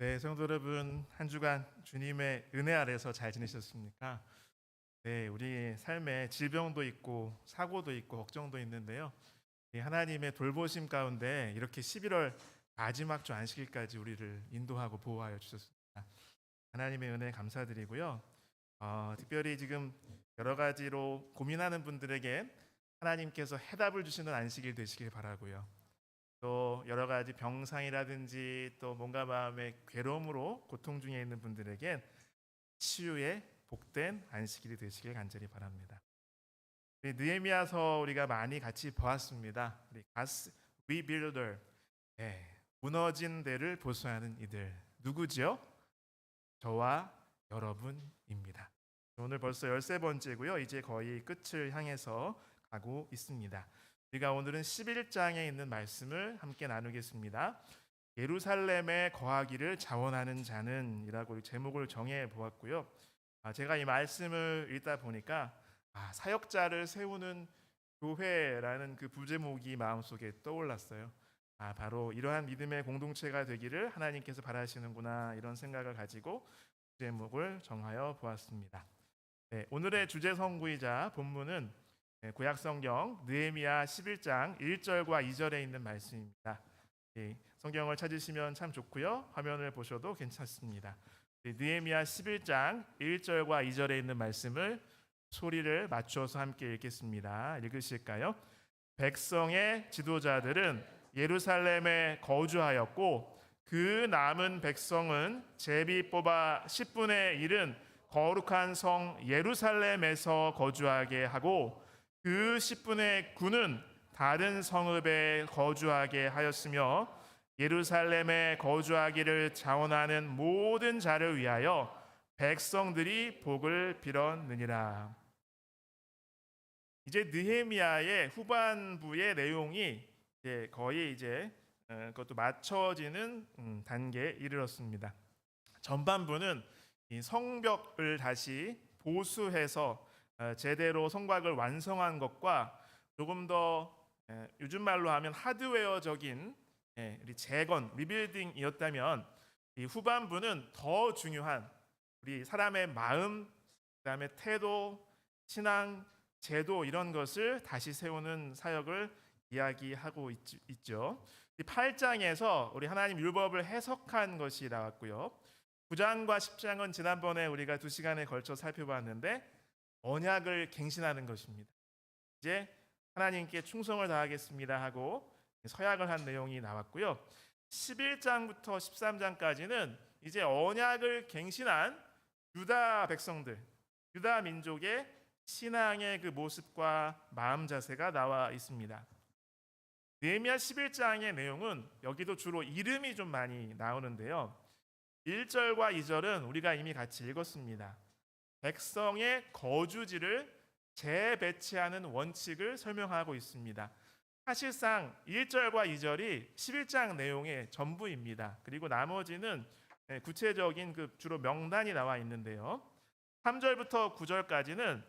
네, 성도 여러분, 한 주간 주님의 은혜 아래서 잘 지내셨습니까? 네, 우리 삶에 질병도 있고 사고도 있고 걱정도 있는데요. 이 하나님의 돌보심 가운데 이렇게 11월 마지막 주 안식일까지 우리를 인도하고 보호하여 주셨습니다. 하나님의 은혜 감사드리고요. 특별히 지금 여러 가지로 고민하는 분들에게 하나님께서 해답을 주시는 안식일 되시길 바라고요. 또 여러 가지 병상이라든지 또 뭔가 마음의 괴로움으로 고통 중에 있는 분들에겐 치유의 복된 안식일이 되시길 간절히 바랍니다. 우리 느헤미야서 우리가 많이 같이 보았습니다. 우리 가스 리빌더, 무너진 데를 보수하는 이들 누구지요? 저와 여러분입니다. 오늘 벌써 13번째고요. 이제 거의 끝을 향해서 가고 있습니다. 우리가 오늘은 11장에 있는 말씀을 함께 나누겠습니다. 예루살렘에 거하기를 자원하는 자는 이라고 제목을 정해 보았고요. 제가 이 말씀을 읽다 보니까 사역자를 세우는 교회라는 그 부제목이 마음속에 떠올랐어요. 바로 이러한 믿음의 공동체가 되기를 하나님께서 바라시는구나, 이런 생각을 가지고 제목을 정하여 보았습니다. 네, 오늘의 주제 성구이자 본문은 구약성경 느헤미야 11장 1절과 2절에 있는 말씀입니다. 성경을 찾으시면 참 좋고요. 화면을 보셔도 괜찮습니다. 느헤미야 11장 1절과 2절에 있는 말씀을 소리를 맞춰서 함께 읽겠습니다. 읽으실까요? 백성의 지도자들은 예루살렘에 거주하였고 그 남은 백성은 제비 뽑아 10분의 1은 거룩한 성 예루살렘에서 거주하게 하고 그 10분의 9는 다른 성읍에 거주하게 하였으며 예루살렘에 거주하기를 자원하는 모든 자를 위하여 백성들이 복을 빌었느니라. 이제 느헤미야의 후반부의 내용이 거의 그것도 맞춰지는 단계에 이르렀습니다. 전반부는 이 성벽을 다시 보수해서 제대로 성곽을 완성한 것과 조금 더 요즘 말로 하면 하드웨어적인 재건, 리빌딩이었다면, 이 후반부는 더 중요한 우리 사람의 마음, 그다음에 태도, 신앙, 제도, 이런 것을 다시 세우는 사역을 이야기하고 있죠. 8장에서 우리 하나님 율법을 해석한 것이 나왔고요. 9장과 10장은 지난번에 우리가 2시간에 걸쳐 살펴봤는데 언약을 갱신하는 것입니다. 이제 하나님께 충성을 다하겠습니다 하고 서약을 한 내용이 나왔고요. 11장부터 13장까지는 이제 언약을 갱신한 유다 백성들, 유다 민족의 신앙의 그 모습과 마음 자세가 나와 있습니다. 느헤미야 11장의 내용은 여기도 주로 이름이 좀 많이 나오는데요. 1절과 2절은 우리가 이미 같이 읽었습니다. 백성의 거주지를 재배치하는 원칙을 설명하고 있습니다. 사실상 1절과 2절이 11장 내용의 전부입니다. 그리고 나머지는 구체적인 그 주로 명단이 나와 있는데요. 3절부터 9절까지는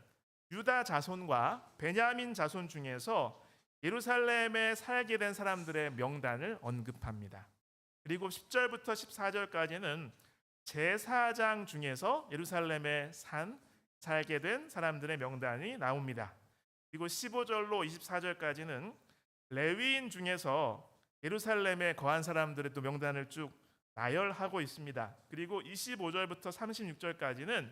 유다 자손과 베냐민 자손 중에서 예루살렘에 살게 된 사람들의 명단을 언급합니다. 그리고 10절부터 14절까지는 제사장 중에서 예루살렘에 살게 된 사람들의 명단이 나옵니다. 그리고 15절로 24절까지는 레위인 중에서 예루살렘에 거한 사람들의 또 명단을 쭉 나열하고 있습니다. 그리고 25절부터 36절까지는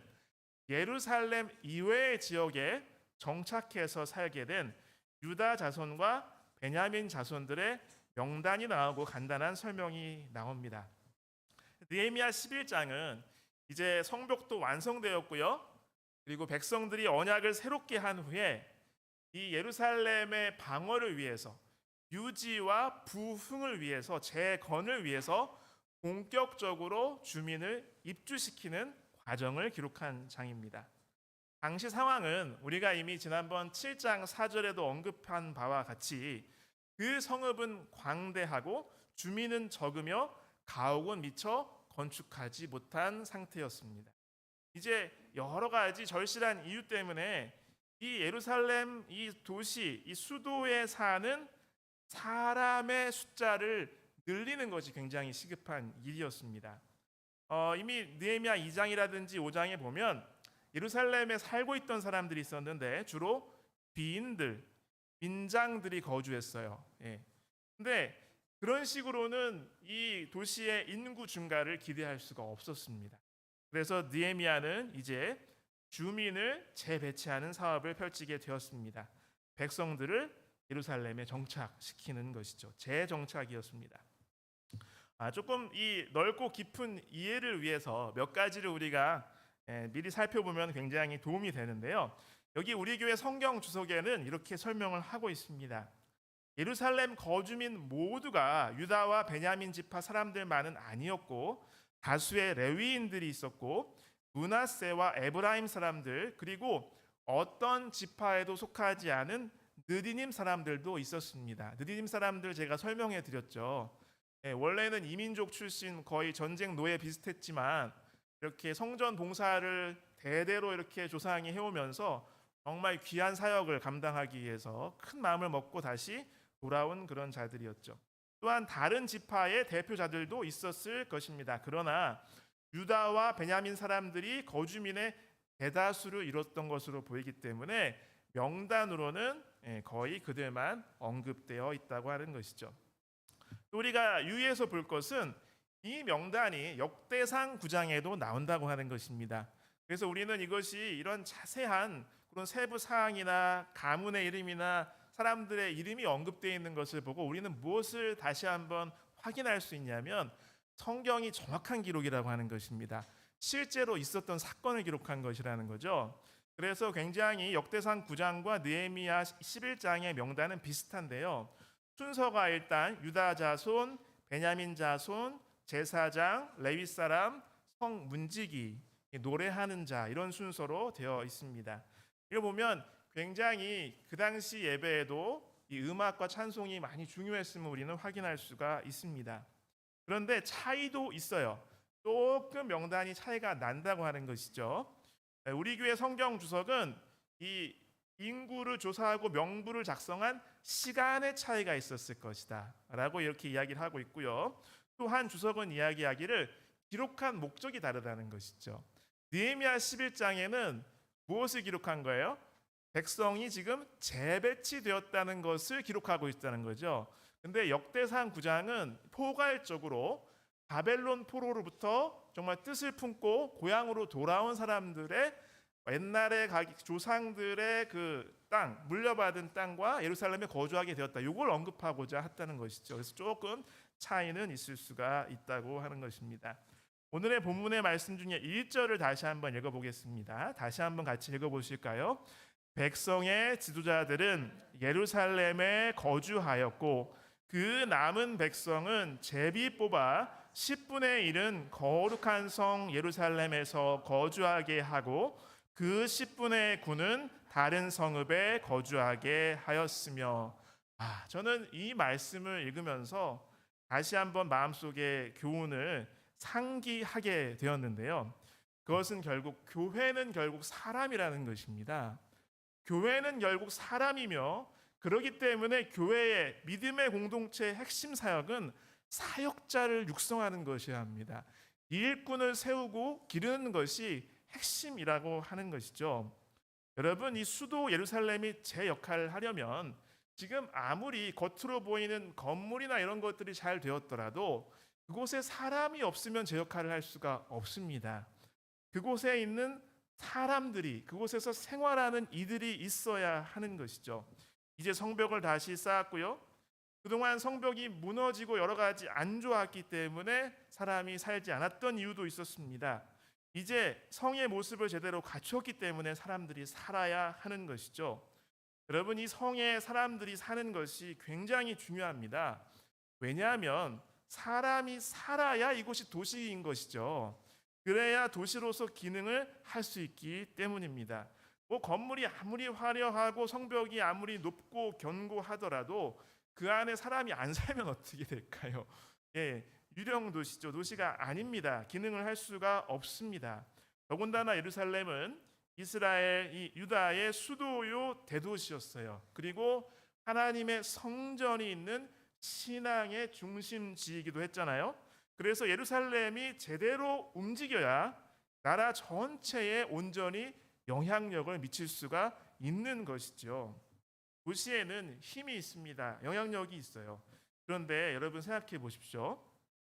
예루살렘 이외의 지역에 정착해서 살게 된 유다 자손과 베냐민 자손들의 명단이 나오고 간단한 설명이 나옵니다. 느헤미야 11장은 이제 성벽도 완성되었고요. 그리고 백성들이 언약을 새롭게 한 후에 이 예루살렘의 방어를 위해서, 유지와 부흥을 위해서, 재건을 위해서 본격적으로 주민을 입주시키는 과정을 기록한 장입니다. 당시 상황은 우리가 이미 지난번 7장 4절에도 언급한 바와 같이 그 성읍은 광대하고 주민은 적으며 가옥은 미처 건축하지 못한 상태였습니다. 이제 여러 가지 절실한 이유 때문에 이 예루살렘, 이 도시, 이 수도에 사는 사람의 숫자를 늘리는 것이 굉장히 시급한 일이었습니다. 이미 느헤미야 2장이라든지 5장에 보면 예루살렘에 살고 있던 사람들이 있었는데 주로 비인들, 민장들이 거주했어요. 예. 근데 그런 식으로는 이 도시의 인구 증가를 기대할 수가 없었습니다. 그래서 느헤미야는 이제 주민을 재배치하는 사업을 펼치게 되었습니다. 백성들을 예루살렘에 정착시키는 것이죠. 재정착이었습니다. 조금 이 넓고 깊은 이해를 위해서 몇 가지를 우리가 미리 살펴보면 굉장히 도움이 되는데요. 여기 우리 교회 성경 주석에는 이렇게 설명을 하고 있습니다. 예루살렘 거주민 모두가 유다와 베냐민 지파 사람들만은 아니었고 다수의 레위인들이 있었고 므낫세와 에브라임 사람들 그리고 어떤 지파에도 속하지 않은 느디님 사람들도 있었습니다. 느디님 사람들 제가 설명해 드렸죠. 원래는 이민족 출신 거의 전쟁 노예 비슷했지만 이렇게 성전 봉사를 대대로 이렇게 조상이 해오면서 정말 귀한 사역을 감당하기 위해서 큰 마음을 먹고 다시 돌아온 그런 자들이었죠. 또한 다른 지파의 대표자들도 있었을 것입니다. 그러나 유다와 베냐민 사람들이 거주민의 대다수를 이뤘던 것으로 보이기 때문에 명단으로는 거의 그들만 언급되어 있다고 하는 것이죠. 우리가 유의해서 볼 것은 이 명단이 역대상 9장에도 나온다고 하는 것입니다. 그래서 우리는 이것이 이런 자세한 그런 세부 사항이나 가문의 이름이나 사람들의 이름이 언급되어 있는 것을 보고 우리는 무엇을 다시 한번 확인할 수 있냐면 성경이 정확한 기록이라고 하는 것입니다. 실제로 있었던 사건을 기록한 것이라는 거죠. 그래서 굉장히 역대상 9장과 느헤미야 11장의 명단은 비슷한데요. 순서가 일단 유다 자손, 베냐민 자손, 제사장, 레위 사람, 성 문지기, 노래하는 자 이런 순서로 되어 있습니다. 이거 보면 굉장히 그 당시 예배에도 이 음악과 찬송이 많이 중요했음을 우리는 확인할 수가 있습니다. 그런데 차이도 있어요. 조금 명단이 차이가 난다고 하는 것이죠. 우리 교회 성경 주석은 이 인구를 조사하고 명부를 작성한 시간의 차이가 있었을 것이다 라고 이렇게 이야기를 하고 있고요. 또 한 주석은 이야기하기를 기록한 목적이 다르다는 것이죠. 느헤미야 11장에는 무엇을 기록한 거예요? 백성이 지금 재배치되었다는 것을 기록하고 있다는 거죠. 근데 역대상 9장은 포괄적으로 바벨론 포로로부터 정말 뜻을 품고 고향으로 돌아온 사람들의 옛날에 조상들의 그 땅, 물려받은 땅과 예루살렘에 거주하게 되었다. 이걸 언급하고자 했다는 것이죠. 그래서 조금 차이는 있을 수가 있다고 하는 것입니다. 오늘의 본문의 말씀 중에 1절을 다시 한번 읽어보겠습니다. 다시 한번 같이 읽어보실까요? 백성의 지도자들은 예루살렘에 거주하였고 그 남은 백성은 제비 뽑아 10분의 1은 거룩한 성 예루살렘에서 거주하게 하고 그 10분의 9는 다른 성읍에 거주하게 하였으며 저는 이 말씀을 읽으면서 다시 한번 마음속에 교훈을 상기하게 되었는데요. 그것은 교회는 결국 사람이라는 것입니다. 교회는 결국 사람이며 그렇기 때문에 교회의 믿음의 공동체의 핵심 사역은 사역자를 육성하는 것이어야 합니다. 일꾼을 세우고 기르는 것이 핵심이라고 하는 것이죠. 여러분, 이 수도 예루살렘이 제 역할을 하려면 지금 아무리 겉으로 보이는 건물이나 이런 것들이 잘 되었더라도 그곳에 사람이 없으면 제 역할을 할 수가 없습니다. 그곳에 있는 사람들이, 그곳에서 생활하는 이들이 있어야 하는 것이죠. 이제 성벽을 다시 쌓았고요. 그동안 성벽이 무너지고 여러 가지 안 좋았기 때문에 사람이 살지 않았던 이유도 있었습니다. 이제 성의 모습을 제대로 갖췄기 때문에 사람들이 살아야 하는 것이죠. 여러분, 이 성에 사람들이 사는 것이 굉장히 중요합니다. 왜냐하면 사람이 살아야 이곳이 도시인 것이죠. 그래야 도시로서 기능을 할 수 있기 때문입니다. 건물이 아무리 화려하고 성벽이 아무리 높고 견고하더라도 그 안에 사람이 안 살면 어떻게 될까요? 유령 도시죠. 도시가 아닙니다. 기능을 할 수가 없습니다. 더군다나 예루살렘은 이스라엘, 이 유다의 수도요 대도시였어요. 그리고 하나님의 성전이 있는 신앙의 중심지이기도 했잖아요. 그래서 예루살렘이 제대로 움직여야 나라 전체에 온전히 영향력을 미칠 수가 있는 것이죠. 도시에는 힘이 있습니다. 영향력이 있어요. 그런데 여러분 생각해 보십시오.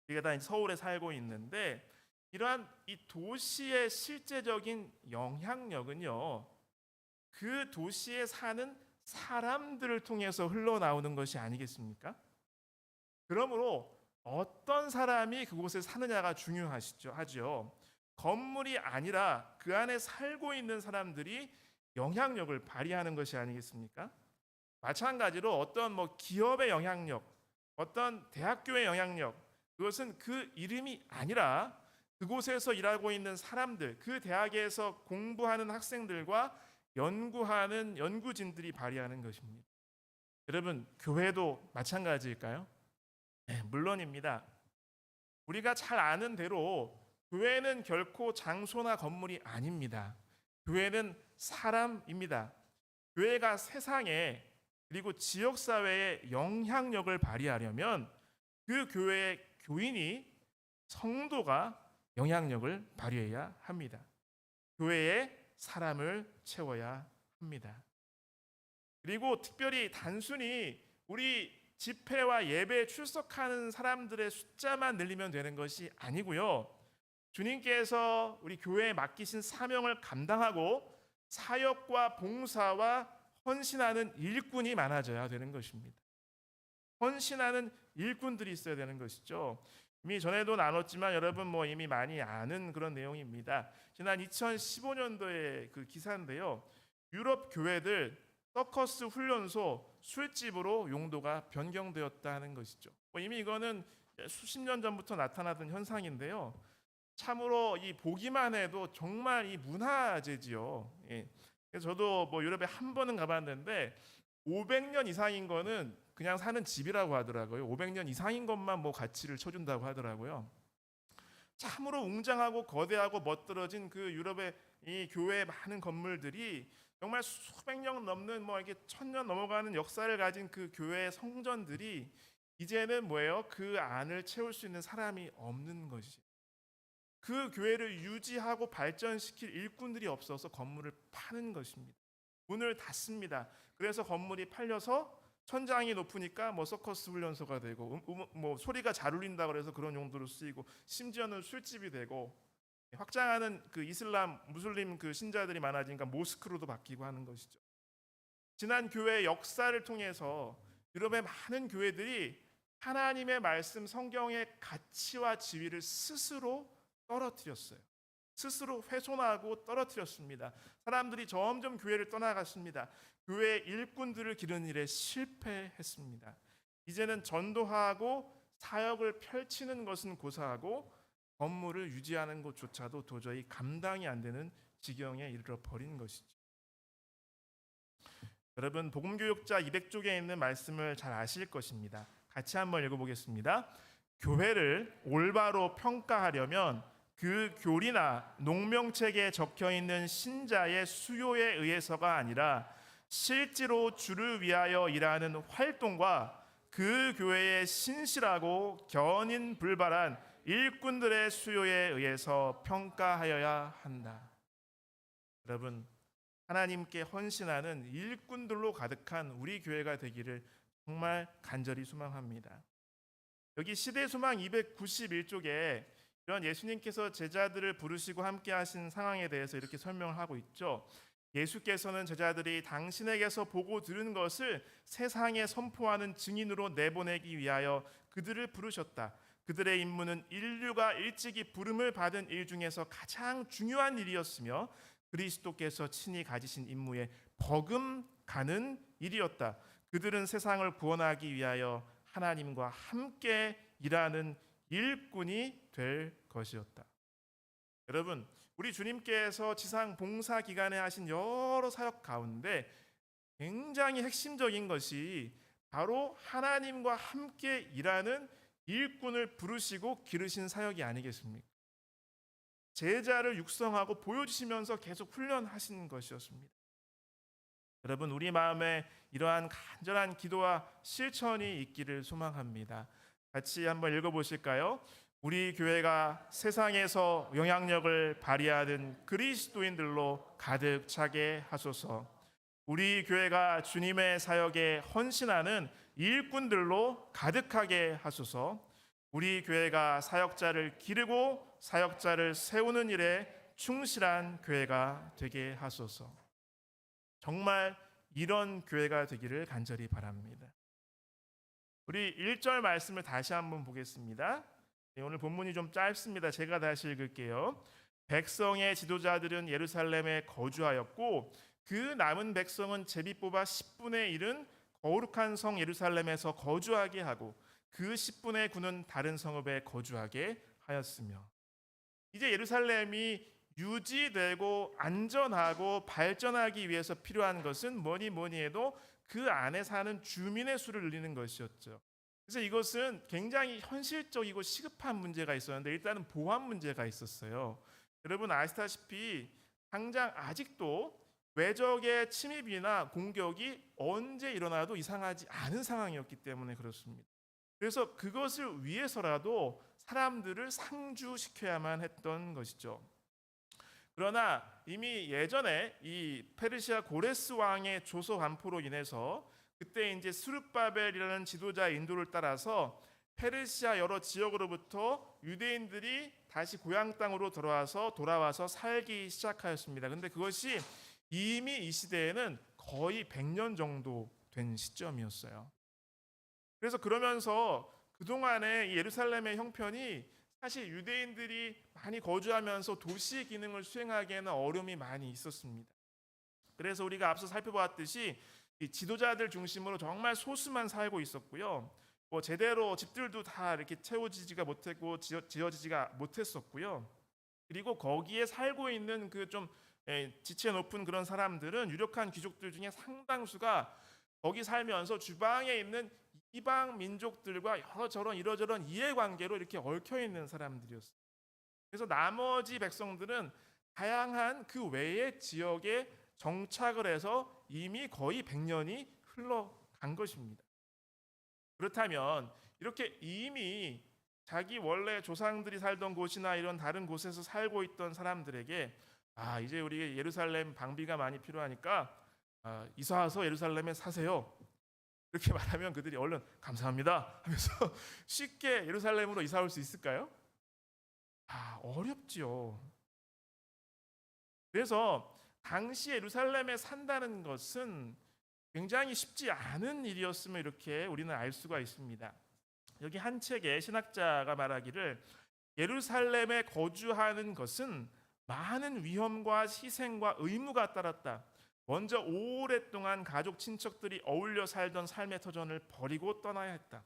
우리가 다 서울에 살고 있는데 이러한 이 도시의 실제적인 영향력은요, 그 도시에 사는 사람들을 통해서 흘러나오는 것이 아니겠습니까? 그러므로 어떤 사람이 그곳에 사느냐가 중요하죠. 건물이 아니라 그 안에 살고 있는 사람들이 영향력을 발휘하는 것이 아니겠습니까? 마찬가지로 어떤 기업의 영향력, 어떤 대학교의 영향력, 그것은 그 이름이 아니라 그곳에서 일하고 있는 사람들, 그 대학에서 공부하는 학생들과 연구하는 연구진들이 발휘하는 것입니다. 여러분, 교회도 마찬가지일까요? 네, 물론입니다. 우리가 잘 아는 대로 교회는 결코 장소나 건물이 아닙니다. 교회는 사람입니다. 교회가 세상에 그리고 지역 사회에 영향력을 발휘하려면 그 교회의 교인이, 성도가 영향력을 발휘해야 합니다. 교회에 사람을 채워야 합니다. 그리고 특별히 단순히 우리 집회와 예배에 출석하는 사람들의 숫자만 늘리면 되는 것이 아니고요. 주님께서 우리 교회에 맡기신 사명을 감당하고 사역과 봉사와 헌신하는 일꾼이 많아져야 되는 것입니다. 헌신하는 일꾼들이 있어야 되는 것이죠. 이미 전에도 나눴지만 여러분 이미 많이 아는 그런 내용입니다. 지난 2015년도의 그 기사인데요. 유럽 교회들 서커스 훈련소 술집으로 용도가 변경되었다 하는 것이죠. 이미 이거는 수십 년 전부터 나타나던 현상인데요. 참으로 이 보기만 해도 정말 이 문화재지요. 예. 그래서 저도 유럽에 한 번은 가봤는데 500년 이상인 거는 그냥 사는 집이라고 하더라고요. 500년 이상인 것만 가치를 쳐준다고 하더라고요. 참으로 웅장하고 거대하고 멋들어진 그 유럽의 이 교회의 많은 건물들이 정말 수백 년 넘는 이렇게 1000년 넘어가는 역사를 가진 그 교회의 성전들이 이제는 그 안을 채울 수 있는 사람이 없는 것이죠. 그 교회를 유지하고 발전시킬 일꾼들이 없어서 건물을 파는 것입니다. 문을 닫습니다. 그래서 건물이 팔려서 천장이 높으니까 서커스 훈련소가 되고 소리가 잘 울린다 그래서 그런 용도로 쓰이고 심지어는 술집이 되고 확장하는 그 이슬람 무슬림 그 신자들이 많아지니까 모스크로도 바뀌고 하는 것이죠. 지난 교회의 역사를 통해서 유럽의 많은 교회들이 하나님의 말씀 성경의 가치와 지위를 스스로 떨어뜨렸어요. 스스로 훼손하고 떨어뜨렸습니다. 사람들이 점점 교회를 떠나갔습니다. 교회의 일꾼들을 기르는 일에 실패했습니다. 이제는 전도하고 사역을 펼치는 것은 고사하고 건물을 유지하는 것조차도 도저히 감당이 안 되는 지경에 이르러 버린 것이죠. 여러분, 복음교육자 200쪽에 있는 말씀을 잘 아실 것입니다. 같이 한번 읽어보겠습니다. 교회를 올바로 평가하려면 그 교리나 농명책에 적혀있는 신자의 수요에 의해서가 아니라 실제로 주를 위하여 일하는 활동과 그 교회의 신실하고 견인불발한 일꾼들의 수요에 의해서 평가하여야 한다. 여러분, 하나님께 헌신하는 일꾼들로 가득한 우리 교회가 되기를 정말 간절히 소망합니다. 여기 시대소망 291쪽에 이런 예수님께서 제자들을 부르시고 함께 하신 상황에 대해서 이렇게 설명을 하고 있죠. 예수께서는 제자들이 당신에게서 보고 들은 것을 세상에 선포하는 증인으로 내보내기 위하여 그들을 부르셨다. 그들의 임무는 인류가 일찍이 부름을 받은 일 중에서 가장 중요한 일이었으며 그리스도께서 친히 가지신 임무에 버금가는 일이었다. 그들은 세상을 구원하기 위하여 하나님과 함께 일하는 일꾼이 될 것이었다. 여러분, 우리 주님께서 지상 봉사 기간에 하신 여러 사역 가운데 굉장히 핵심적인 것이 바로 하나님과 함께 일하는 일꾼을 부르시고 기르신 사역이 아니겠습니까? 제자를 육성하고 보여주시면서 계속 훈련하신 것이었습니다. 여러분, 우리 마음에 이러한 간절한 기도와 실천이 있기를 소망합니다. 같이 한번 읽어보실까요? 우리 교회가 세상에서 영향력을 발휘하는 그리스도인들로 가득 차게 하소서. 우리 교회가 주님의 사역에 헌신하는 일꾼들로 가득하게 하소서. 우리 교회가 사역자를 기르고 사역자를 세우는 일에 충실한 교회가 되게 하소서. 정말 이런 교회가 되기를 간절히 바랍니다. 우리 1절 말씀을 다시 한번 보겠습니다. 오늘 본문이 좀 짧습니다. 제가 다시 읽을게요. 백성의 지도자들은 예루살렘에 거주하였고 그 남은 백성은 제비 뽑아 10분의 1은 거룩한 성 예루살렘에서 거주하게 하고 그 10분의 9는 다른 성읍에 거주하게 하였으며. 이제 예루살렘이 유지되고 안전하고 발전하기 위해서 필요한 것은 뭐니 해도 그 안에 사는 주민의 수를 늘리는 것이었죠. 그래서 이것은 굉장히 현실적이고 시급한 문제가 있었는데 일단은 보안 문제가 있었어요. 여러분 아시다시피 당장 아직도 외적의 침입이나 공격이 언제 일어나도 이상하지 않은 상황이었기 때문에 그렇습니다. 그래서 그것을 위해서라도 사람들을 상주시켜야만 했던 것이죠. 그러나 이미 예전에 이 페르시아 고레스 왕의 조서 반포로 인해서 그때 이제 스룹바벨이라는 지도자의 인도를 따라서 페르시아 여러 지역으로부터 유대인들이 다시 고향 땅으로 돌아와서 살기 시작하였습니다. 근데 그것이 이미 이 시대에는 거의 100년 정도 된 시점이었어요. 그래서 그러면서 그동안의 예루살렘의 형편이 사실 유대인들이 많이 거주하면서 도시의 기능을 수행하기에는 어려움이 많이 있었습니다. 그래서 우리가 앞서 살펴보았듯이 이 지도자들 중심으로 정말 소수만 살고 있었고요. 제대로 집들도 다 이렇게 채워지지가 못했고 지어지지가 못했었고요. 그리고 거기에 살고 있는 그 좀 지체 높은 그런 사람들은 유력한 귀족들 중에 상당수가 거기 살면서 주방에 있는 이방 민족들과 이러저런 이해관계로 이렇게 얽혀 있는 사람들이었어요. 그래서 나머지 백성들은 다양한 그 외의 지역에 정착을 해서 이미 거의 100년이 흘러간 것입니다. 그렇다면 이렇게 이미 자기 원래 조상들이 살던 곳이나 이런 다른 곳에서 살고 있던 사람들에게 이제 우리 예루살렘 방비가 많이 필요하니까 이사 와서 예루살렘에 사세요. 이렇게 말하면 그들이 얼른 감사합니다 하면서 쉽게 예루살렘으로 이사 올 수 있을까요? 어렵지요. 그래서 당시 예루살렘에 산다는 것은 굉장히 쉽지 않은 일이었음을 이렇게 우리는 알 수가 있습니다. 여기 한 책에 신학자가 말하기를 예루살렘에 거주하는 것은 많은 위험과 희생과 의무가 따랐다. 먼저 오랫동안 가족 친척들이 어울려 살던 삶의 터전을 버리고 떠나야 했다.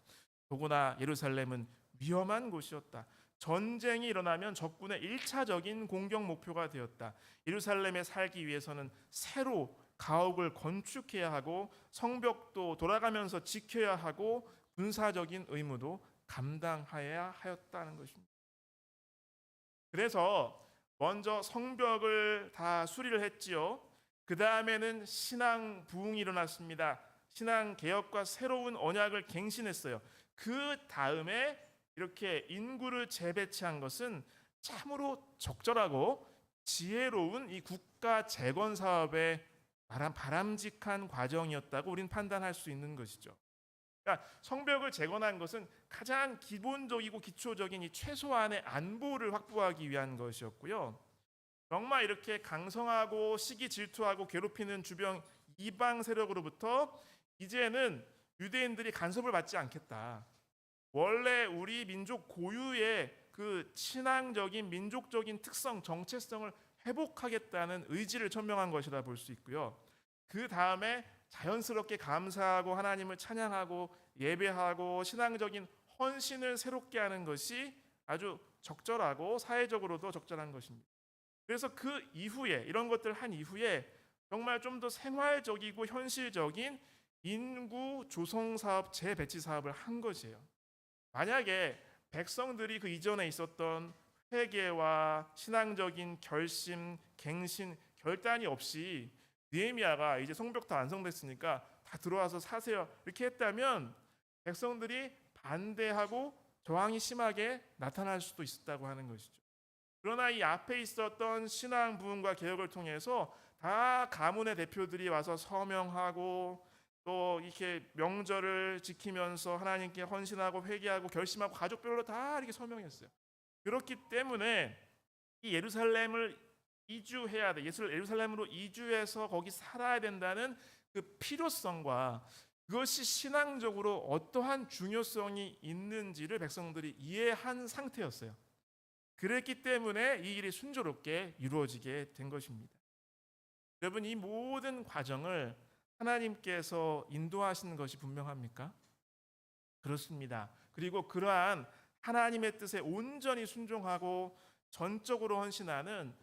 더구나 예루살렘은 위험한 곳이었다. 전쟁이 일어나면 적군의 1차적인 공격 목표가 되었다. 예루살렘에 살기 위해서는 새로 가옥을 건축해야 하고 성벽도 돌아가면서 지켜야 하고 군사적인 의무도 감당해야 하였다는 것입니다. 그래서 먼저 성벽을 다 수리를 했지요. 그 다음에는 신앙 부흥이 일어났습니다. 신앙 개혁과 새로운 언약을 갱신했어요. 그 다음에 이렇게 인구를 재배치한 것은 참으로 적절하고 지혜로운 이 국가 재건 사업의 바람직한 과정이었다고 우리는 판단할 수 있는 것이죠. 그러니까 성벽을 재건한 것은 가장 기본적이고 기초적인 이 최소한의 안보를 확보하기 위한 것이었고요. 정말 이렇게 강성하고 시기 질투하고 괴롭히는 주변 이방 세력으로부터 이제는 유대인들이 간섭을 받지 않겠다. 원래 우리 민족 고유의 그 신앙적인 민족적인 특성, 정체성을 회복하겠다는 의지를 천명한 것이라 볼 수 있고요. 그 다음에 자연스럽게 감사하고 하나님을 찬양하고 예배하고 신앙적인 헌신을 새롭게 하는 것이 아주 적절하고 사회적으로도 적절한 것입니다. 그래서 그 이후에 이런 것들 한 이후에 정말 좀 더 생활적이고 현실적인 인구 조성 사업, 재배치 사업을 한 것이에요. 만약에 백성들이 그 이전에 있었던 회개와 신앙적인 결심, 갱신, 결단이 없이 느헤미야가 이제 성벽 다 완성됐으니까 다 들어와서 사세요 이렇게 했다면 백성들이 반대하고 저항이 심하게 나타날 수도 있었다고 하는 것이죠. 그러나 이 앞에 있었던 신앙 부흥과 개혁을 통해서 다 가문의 대표들이 와서 서명하고 또 이렇게 명절을 지키면서 하나님께 헌신하고 회개하고 결심하고 가족별로 다 이렇게 서명했어요. 그렇기 때문에 이 예루살렘을 이주해야 돼. 예루살렘으로 이주해서 거기 살아야 된다는 그 필요성과 그것이 신앙적으로 어떠한 중요성이 있는지를 백성들이 이해한 상태였어요. 그랬기 때문에 이 일이 순조롭게 이루어지게 된 것입니다. 여러분, 이 모든 과정을 하나님께서 인도하시는 것이 분명합니까? 그렇습니다. 그리고 그러한 하나님의 뜻에 온전히 순종하고 전적으로 헌신하는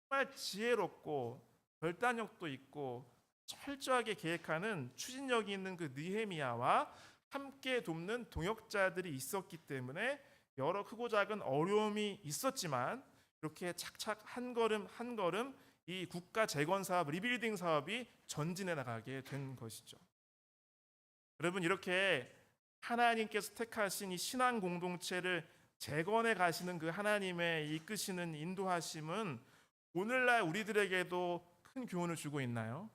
정말 지혜롭고 결단력도 있고 철저하게 계획하는 추진력이 있는 그 느헤미야와 함께 돕는 동역자들이 있었기 때문에 여러 크고 작은 어려움이 있었지만 이렇게 착착 한 걸음 한 걸음 이 국가 재건 사업, 리빌딩 사업이 전진해 나가게 된 것이죠. 여러분, 이렇게 하나님께서 택하신 이 신앙 공동체를 재건해 가시는 그 하나님의 이끄시는 인도하심은 오늘날 우리들에게도 큰 교훈을 주고 있나요?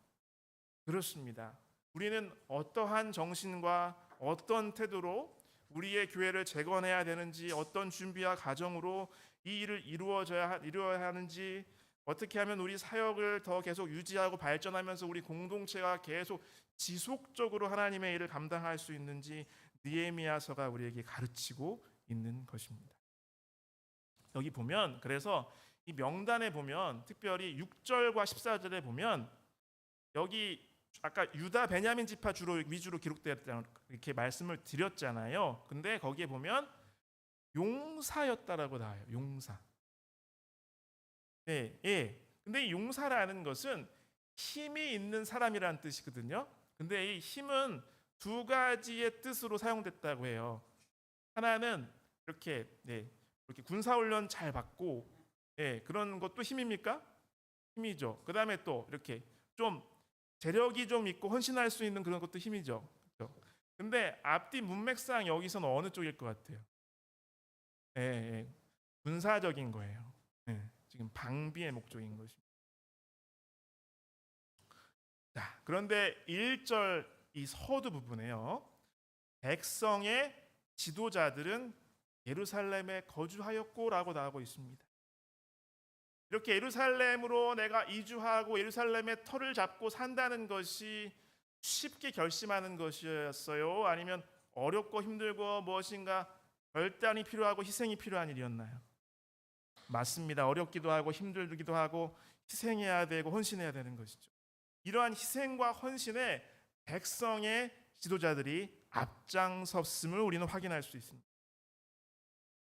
그렇습니다. 우리는 어떠한 정신과 어떤 태도로 우리의 교회를 재건해야 되는지, 어떤 준비와 과정으로 이 일을 이루어야 하는지, 어떻게 하면 우리 사역을 더 계속 유지하고 발전하면서 우리 공동체가 계속 지속적으로 하나님의 일을 감당할 수 있는지 느헤미야서가 우리에게 가르치고 있는 것입니다. 여기 보면, 그래서 이 명단에 보면 특별히 6절과 14절에 보면 여기 아까 유다 베냐민 지파 위주로 기록되었다고 이렇게 말씀을 드렸잖아요. 근데 거기에 보면 용사였다라고 나와요. 용사. 네, 예. 근데 이 용사라는 것은 힘이 있는 사람이라는 뜻이거든요. 근데 이 힘은 두 가지의 뜻으로 사용됐다고 해요. 하나는 이렇게 이렇게 군사 훈련 잘 받고 그런 것도 힘입니까? 힘이죠. 그다음에 또 이렇게 좀 재력이 좀 있고 헌신할 수 있는 그런 것도 힘이죠. 그렇죠? 근데 앞뒤 문맥상 여기서는 어느 쪽일 것 같아요? 군사적인 거예요. 지금 방비의 목적인 것입니다. 자, 그런데 1절 이 서두 부분에요. 백성의 지도자들은 예루살렘에 거주하였고라고 나오고 있습니다. 이렇게 예루살렘으로 내가 이주하고 예루살렘의 터를 잡고 산다는 것이 쉽게 결심하는 것이었어요? 아니면 어렵고 힘들고 무엇인가 결단이 필요하고 희생이 필요한 일이었나요? 맞습니다. 어렵기도 하고 힘들기도 하고 희생해야 되고 헌신해야 되는 것이죠. 이러한 희생과 헌신에 백성의 지도자들이 앞장섰음을 우리는 확인할 수 있습니다.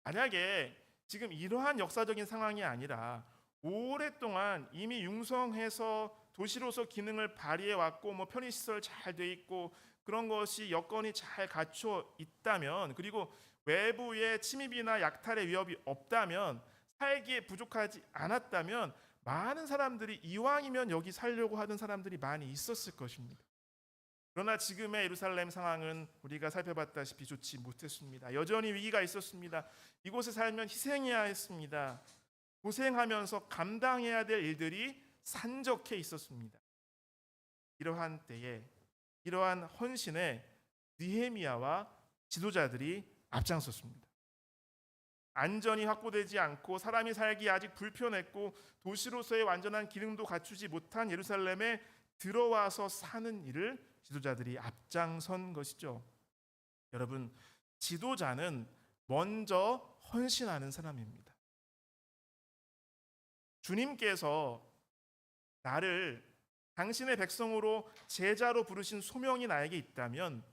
만약에 지금 이러한 역사적인 상황이 아니라 오랫동안 이미 융성해서 도시로서 기능을 발휘해 왔고 편의시설 잘 돼 있고 그런 것이 여건이 잘 갖춰 있다면, 그리고 외부의 침입이나 약탈의 위협이 없다면, 살기에 부족하지 않았다면 많은 사람들이 이왕이면 여기 살려고 하던 사람들이 많이 있었을 것입니다. 그러나 지금의 예루살렘 상황은 우리가 살펴봤다시피 좋지 못했습니다. 여전히 위기가 있었습니다. 이곳에 살면 희생해야 했습니다. 고생하면서 감당해야 될 일들이 산적해 있었습니다. 이러한 때에 이러한 헌신에 느헤미야와 지도자들이 앞장섰습니다. 안전이 확보되지 않고 사람이 살기 아직 불편했고 도시로서의 완전한 기능도 갖추지 못한 예루살렘에 들어와서 사는 일을 지도자들이 앞장선 것이죠. 여러분, 지도자는 먼저 헌신하는 사람입니다. 주님께서 나를 당신의 백성으로 제자로 부르신 소명이 나에게 있다면,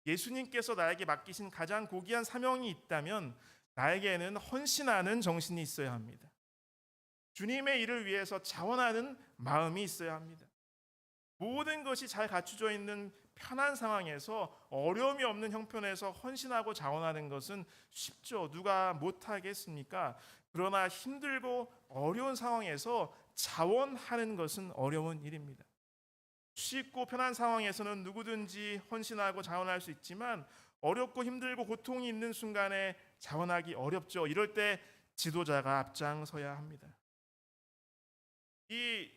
예수님께서 나에게 맡기신 가장 고귀한 사명이 있다면 나에게는 헌신하는 정신이 있어야 합니다. 주님의 일을 위해서 자원하는 마음이 있어야 합니다. 모든 것이 잘 갖춰져 있는 편한 상황에서 어려움이 없는 형편에서 헌신하고 자원하는 것은 쉽죠. 누가 못하겠습니까? 그러나 힘들고 어려운 상황에서 자원하는 것은 어려운 일입니다. 쉽고 편한 상황에서는 누구든지 헌신하고 자원할 수 있지만 어렵고 힘들고 고통이 있는 순간에 자원하기 어렵죠. 이럴 때 지도자가 앞장서야 합니다. 이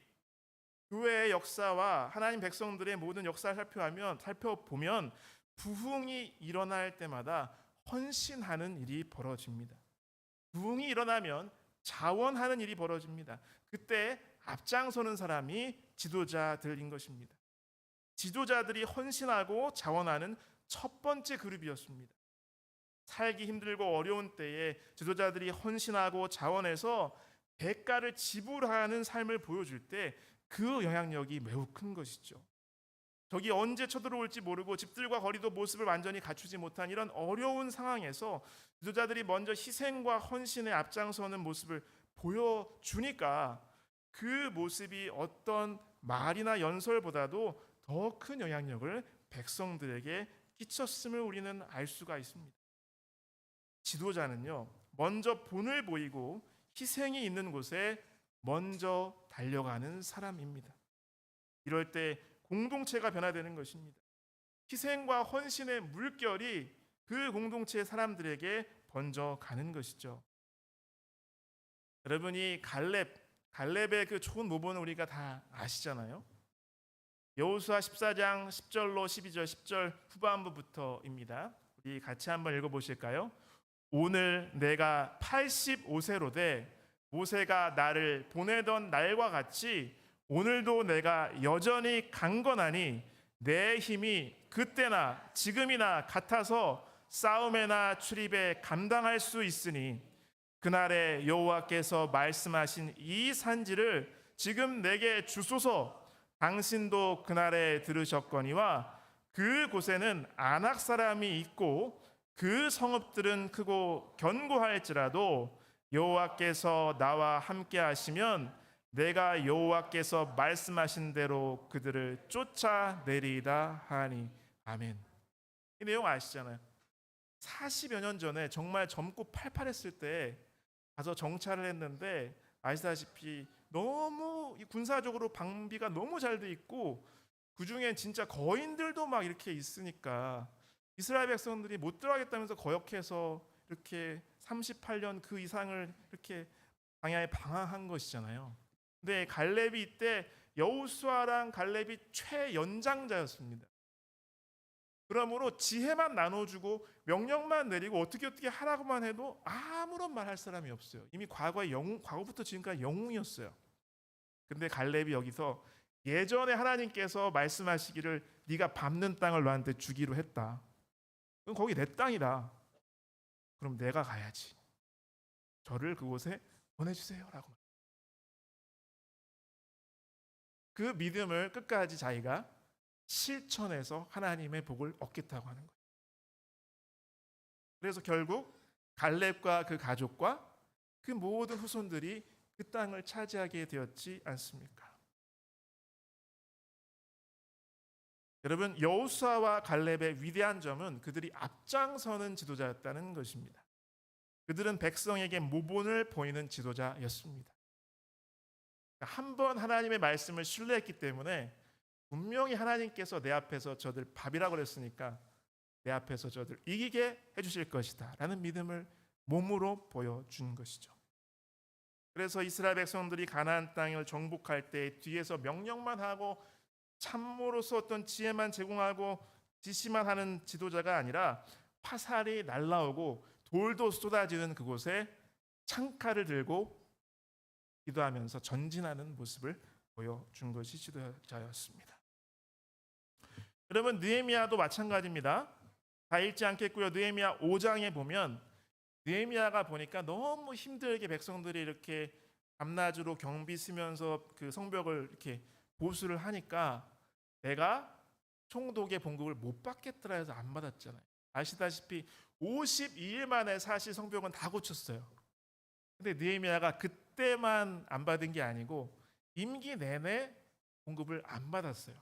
교회의 역사와 하나님 백성들의 모든 역사를 살펴보면 부흥이 일어날 때마다 헌신하는 일이 벌어집니다. 부흥이 일어나면 자원하는 일이 벌어집니다. 그때 앞장서는 사람이 지도자들인 것입니다. 지도자들이 헌신하고 자원하는 첫 번째 그룹이었습니다. 살기 힘들고 어려운 때에 지도자들이 헌신하고 자원해서 대가를 지불하는 삶을 보여줄 때 그 영향력이 매우 큰 것이죠. 적이 언제 쳐들어올지 모르고 집들과 거리도 모습을 완전히 갖추지 못한 이런 어려운 상황에서 지도자들이 먼저 희생과 헌신에 앞장서는 모습을 보여주니까 그 모습이 어떤 말이나 연설보다도 더 큰 영향력을 백성들에게 끼쳤음을 우리는 알 수가 있습니다. 지도자는요, 먼저 본을 보이고 희생이 있는 곳에 먼저 달려가는 사람입니다. 이럴 때 공동체가 변화되는 것입니다. 희생과 헌신의 물결이 그 공동체의 사람들에게 번져 가는 것이죠. 여러분이 갈렙의 그 좋은 모본을 우리가 다 아시잖아요. 여호수아 14장 10절로 12절 10절 후반부부터입니다. 우리 같이 한번 읽어보실까요? 오늘 내가 85세로 돼 모세가 나를 보내던 날과 같이 오늘도 내가 여전히 강건하니 내 힘이 그때나 지금이나 같아서 싸움에나 출입에 감당할 수 있으니 그날에 여호와께서 말씀하신 이 산지를 지금 내게 주소서. 당신도 그날에 들으셨거니와 그곳에는 아낙 사람이 있고 그 성읍들은 크고 견고할지라도 여호와께서 나와 함께 하시면 내가 여호와께서 말씀하신 대로 그들을 쫓아내리이다 하니. 아멘. 이 내용 아시잖아요. 40여 년 전에 정말 젊고 팔팔했을 때 가서 정찰을 했는데 아시다시피 너무 군사적으로 방비가 너무 잘 돼 있고 그중엔 진짜 거인들도 막 이렇게 있으니까 이스라엘 백성들이 못 들어가겠다면서 거역해서 이렇게 38년 그 이상을 이렇게 광야에 방황한 것이잖아요. 근데 갈렙이 이때 여호수아랑 갈렙이 최연장자였습니다. 그러므로 지혜만 나눠주고 명령만 내리고 어떻게 하라고만 해도 아무런 말 할 사람이 없어요. 이미 과거부터 지금까지 영웅이었어요. 근데 갈렙이 여기서 예전에 하나님께서 말씀하시기를 네가 밟는 땅을 너한테 주기로 했다. 그럼 거기 내 땅이다. 그럼 내가 가야지. 저를 그곳에 보내주세요라고. 그 믿음을 끝까지 자기가 실천해서 하나님의 복을 얻겠다고 하는 거예요. 그래서 결국 갈렙과 그 가족과 그 모든 후손들이 그 땅을 차지하게 되었지 않습니까? 여러분, 여호수아와 갈렙의 위대한 점은 그들이 앞장서는 지도자였다는 것입니다. 그들은 백성에게 모본을 보이는 지도자였습니다. 한 번 하나님의 말씀을 신뢰했기 때문에 분명히 하나님께서 내 앞에서 저들 밥이라고 그랬으니까 내 앞에서 저들 이기게 해주실 것이다 라는 믿음을 몸으로 보여준 것이죠. 그래서 이스라엘 백성들이 가나안 땅을 정복할 때 뒤에서 명령만 하고 참모로서 어떤 지혜만 제공하고 지시만 하는 지도자가 아니라 화살이 날라오고 돌도 쏟아지는 그곳에 창칼을 들고 기도하면서 전진하는 모습을 보여준 것이 지도자였습니다. 여러분, 느헤미야도 마찬가지입니다. 다 읽지 않겠고요. 느헤미야 5장에 보면 느헤미야가 보니까 너무 힘들게 백성들이 이렇게 밤낮으로 경비 쓰면서 그 성벽을 이렇게 보수를 하니까 내가 총독의 봉급을 못 받겠더라 해서 안 받았잖아요. 아시다시피 52일 만에 사실 성벽은 다 고쳤어요. 근데 느헤미야가 그때만 안 받은 게 아니고 임기 내내 봉급을 안 받았어요.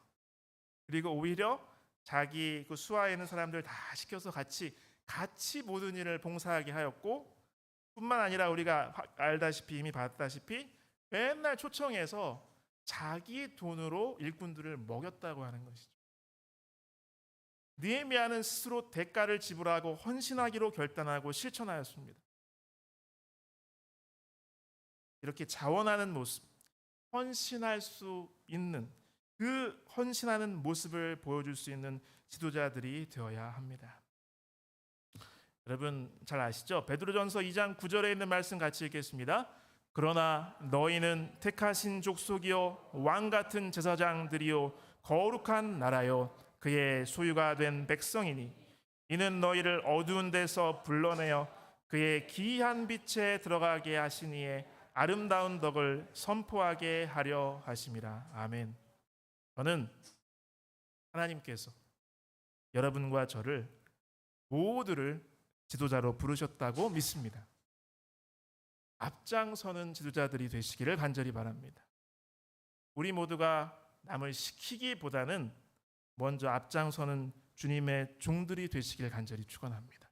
그리고 오히려 자기 그 수하에 있는 사람들 다 시켜서 같이 모든 일을 봉사하게 하였고, 뿐만 아니라 우리가 알다시피 이미 봤다시피 맨날 초청해서 자기 돈으로 일꾼들을 먹였다고 하는 것이죠. 느헤미야는 스스로 대가를 지불하고 헌신하기로 결단하고 실천하였습니다. 이렇게 자원하는 모습, 헌신할 수 있는 그 헌신하는 모습을 보여줄 수 있는 지도자들이 되어야 합니다. 여러분 잘 아시죠? 베드로전서 2장 9절에 있는 말씀 같이 읽겠습니다. 그러나 너희는 택하신 족속이요 왕 같은 제사장들이요 거룩한 나라요 그의 소유가 된 백성이니 이는 너희를 어두운 데서 불러내어 그의 기이한 빛에 들어가게 하시니에 아름다운 덕을 선포하게 하려 하심이라. 아멘. 저는 하나님께서 여러분과 저를 모두를 지도자로 부르셨다고 믿습니다. 앞장서는 지도자들이 되시기를 간절히 바랍니다. 우리 모두가 남을 시키기보다는 먼저 앞장서는 주님의 종들이 되시길 간절히 축원합니다.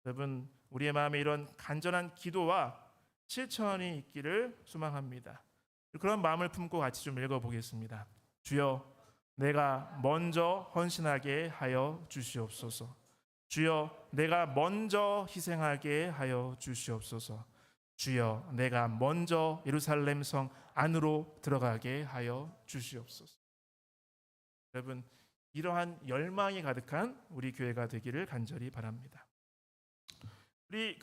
여러분, 우리의 마음에 이런 간절한 기도와 실천이 있기를 소망합니다. 그런 마음을 품고 같이 좀 읽어보겠습니다. 주여, 내가 먼저 헌신하게 하여 주시옵소서. 주여, 내가 먼저 희생하게 하여 주시옵소서. 주여, 내가 먼저 예루살렘 성 안으로 들어가게 하여 주시옵소서. 여러분, 이러한 열망이 가득한 우리 교회가 되기를 간절히 바랍니다. 우리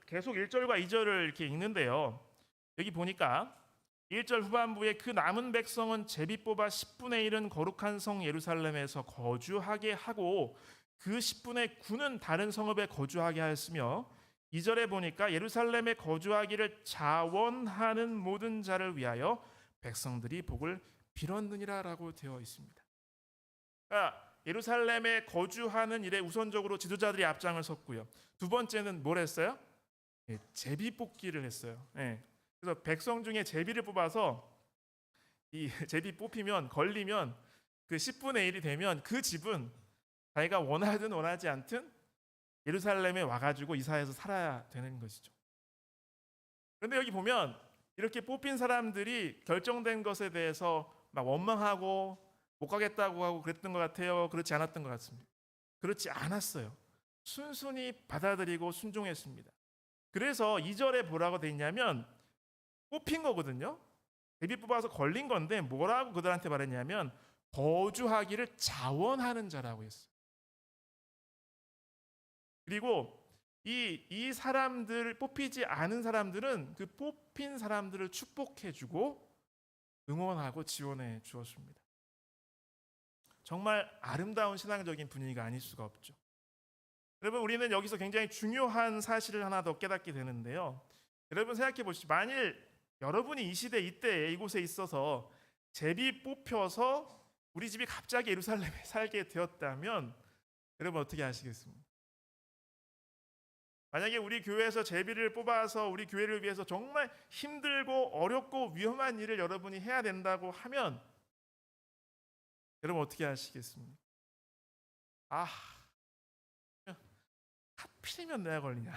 계속 1절과 2절을 이렇게 읽는데요. 여기 보니까 1절 후반부에 그 남은 백성은 제비 뽑아 10분의 1은 거룩한 성 예루살렘에서 거주하게 하고 그 10분의 9는 다른 성읍에 거주하게 하였으며 2절에 보니까 예루살렘에 거주하기를 자원하는 모든 자를 위하여 백성들이 복을 빌었느니라라고 되어 있습니다. 그러니까 예루살렘에 거주하는 일에 우선적으로 지도자들이 앞장을 섰고요. 두 번째는 뭘 했어요? 제비 뽑기를 했어요. 그래서 백성 중에 제비를 뽑아서 이 제비 뽑히면 걸리면 그 10분의 1이 되면 그 집은 자기가 원하든 원하지 않든 예루살렘에 와가지고 이사해서 살아야 되는 것이죠. 그런데 여기 보면 이렇게 뽑힌 사람들이 결정된 것에 대해서 막 원망하고 못 가겠다고 하고 그랬던 것 같아요? 그렇지 않았던 것 같습니다. 그렇지 않았어요. 순순히 받아들이고 순종했습니다. 그래서 2절에 뭐라고 돼 있냐면 뽑힌 거거든요. 제비 뽑아서 걸린 건데 뭐라고 그들한테 말했냐면 거주하기를 자원하는 자라고 했어요. 그리고 이 사람들, 뽑히지 않은 사람들은 그 뽑힌 사람들을 축복해주고 응원하고 지원해 주었습니다. 정말 아름다운 신앙적인 분위기가 아닐 수가 없죠. 여러분, 우리는 여기서 굉장히 중요한 사실을 하나 더 깨닫게 되는데요. 여러분 생각해 보시죠. 만일 여러분이 이 시대 이때에 이곳에 있어서 제비 뽑혀서 우리 집이 갑자기 예루살렘에 살게 되었다면 여러분 어떻게 하시겠습니까? 만약에 우리 교회에서 제비를 뽑아서 우리 교회를 위해서 정말 힘들고 어렵고 위험한 일을 여러분이 해야 된다고 하면 여러분 어떻게 하시겠습니까? 하필이면 내가 걸리냐.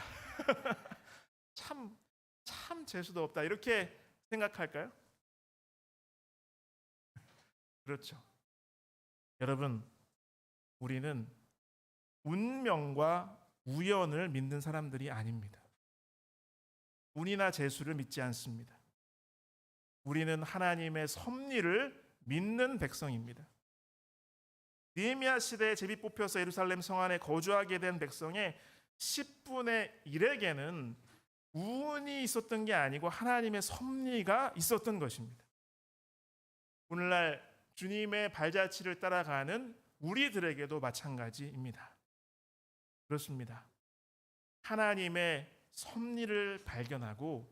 참 재수도 없다. 이렇게 생각할까요? 그렇죠. 여러분, 우리는 운명과 우연을 믿는 사람들이 아닙니다. 운이나 재수를 믿지 않습니다. 우리는 하나님의 섭리를 믿는 백성입니다. 느헤미야 시대에 제비 뽑혀서 예루살렘 성 안에 거주하게 된 백성의 10분의 1에게는 운이 있었던 게 아니고 하나님의 섭리가 있었던 것입니다. 오늘날 주님의 발자취를 따라가는 우리들에게도 마찬가지입니다. 그렇습니다. 하나님의 섭리를 발견하고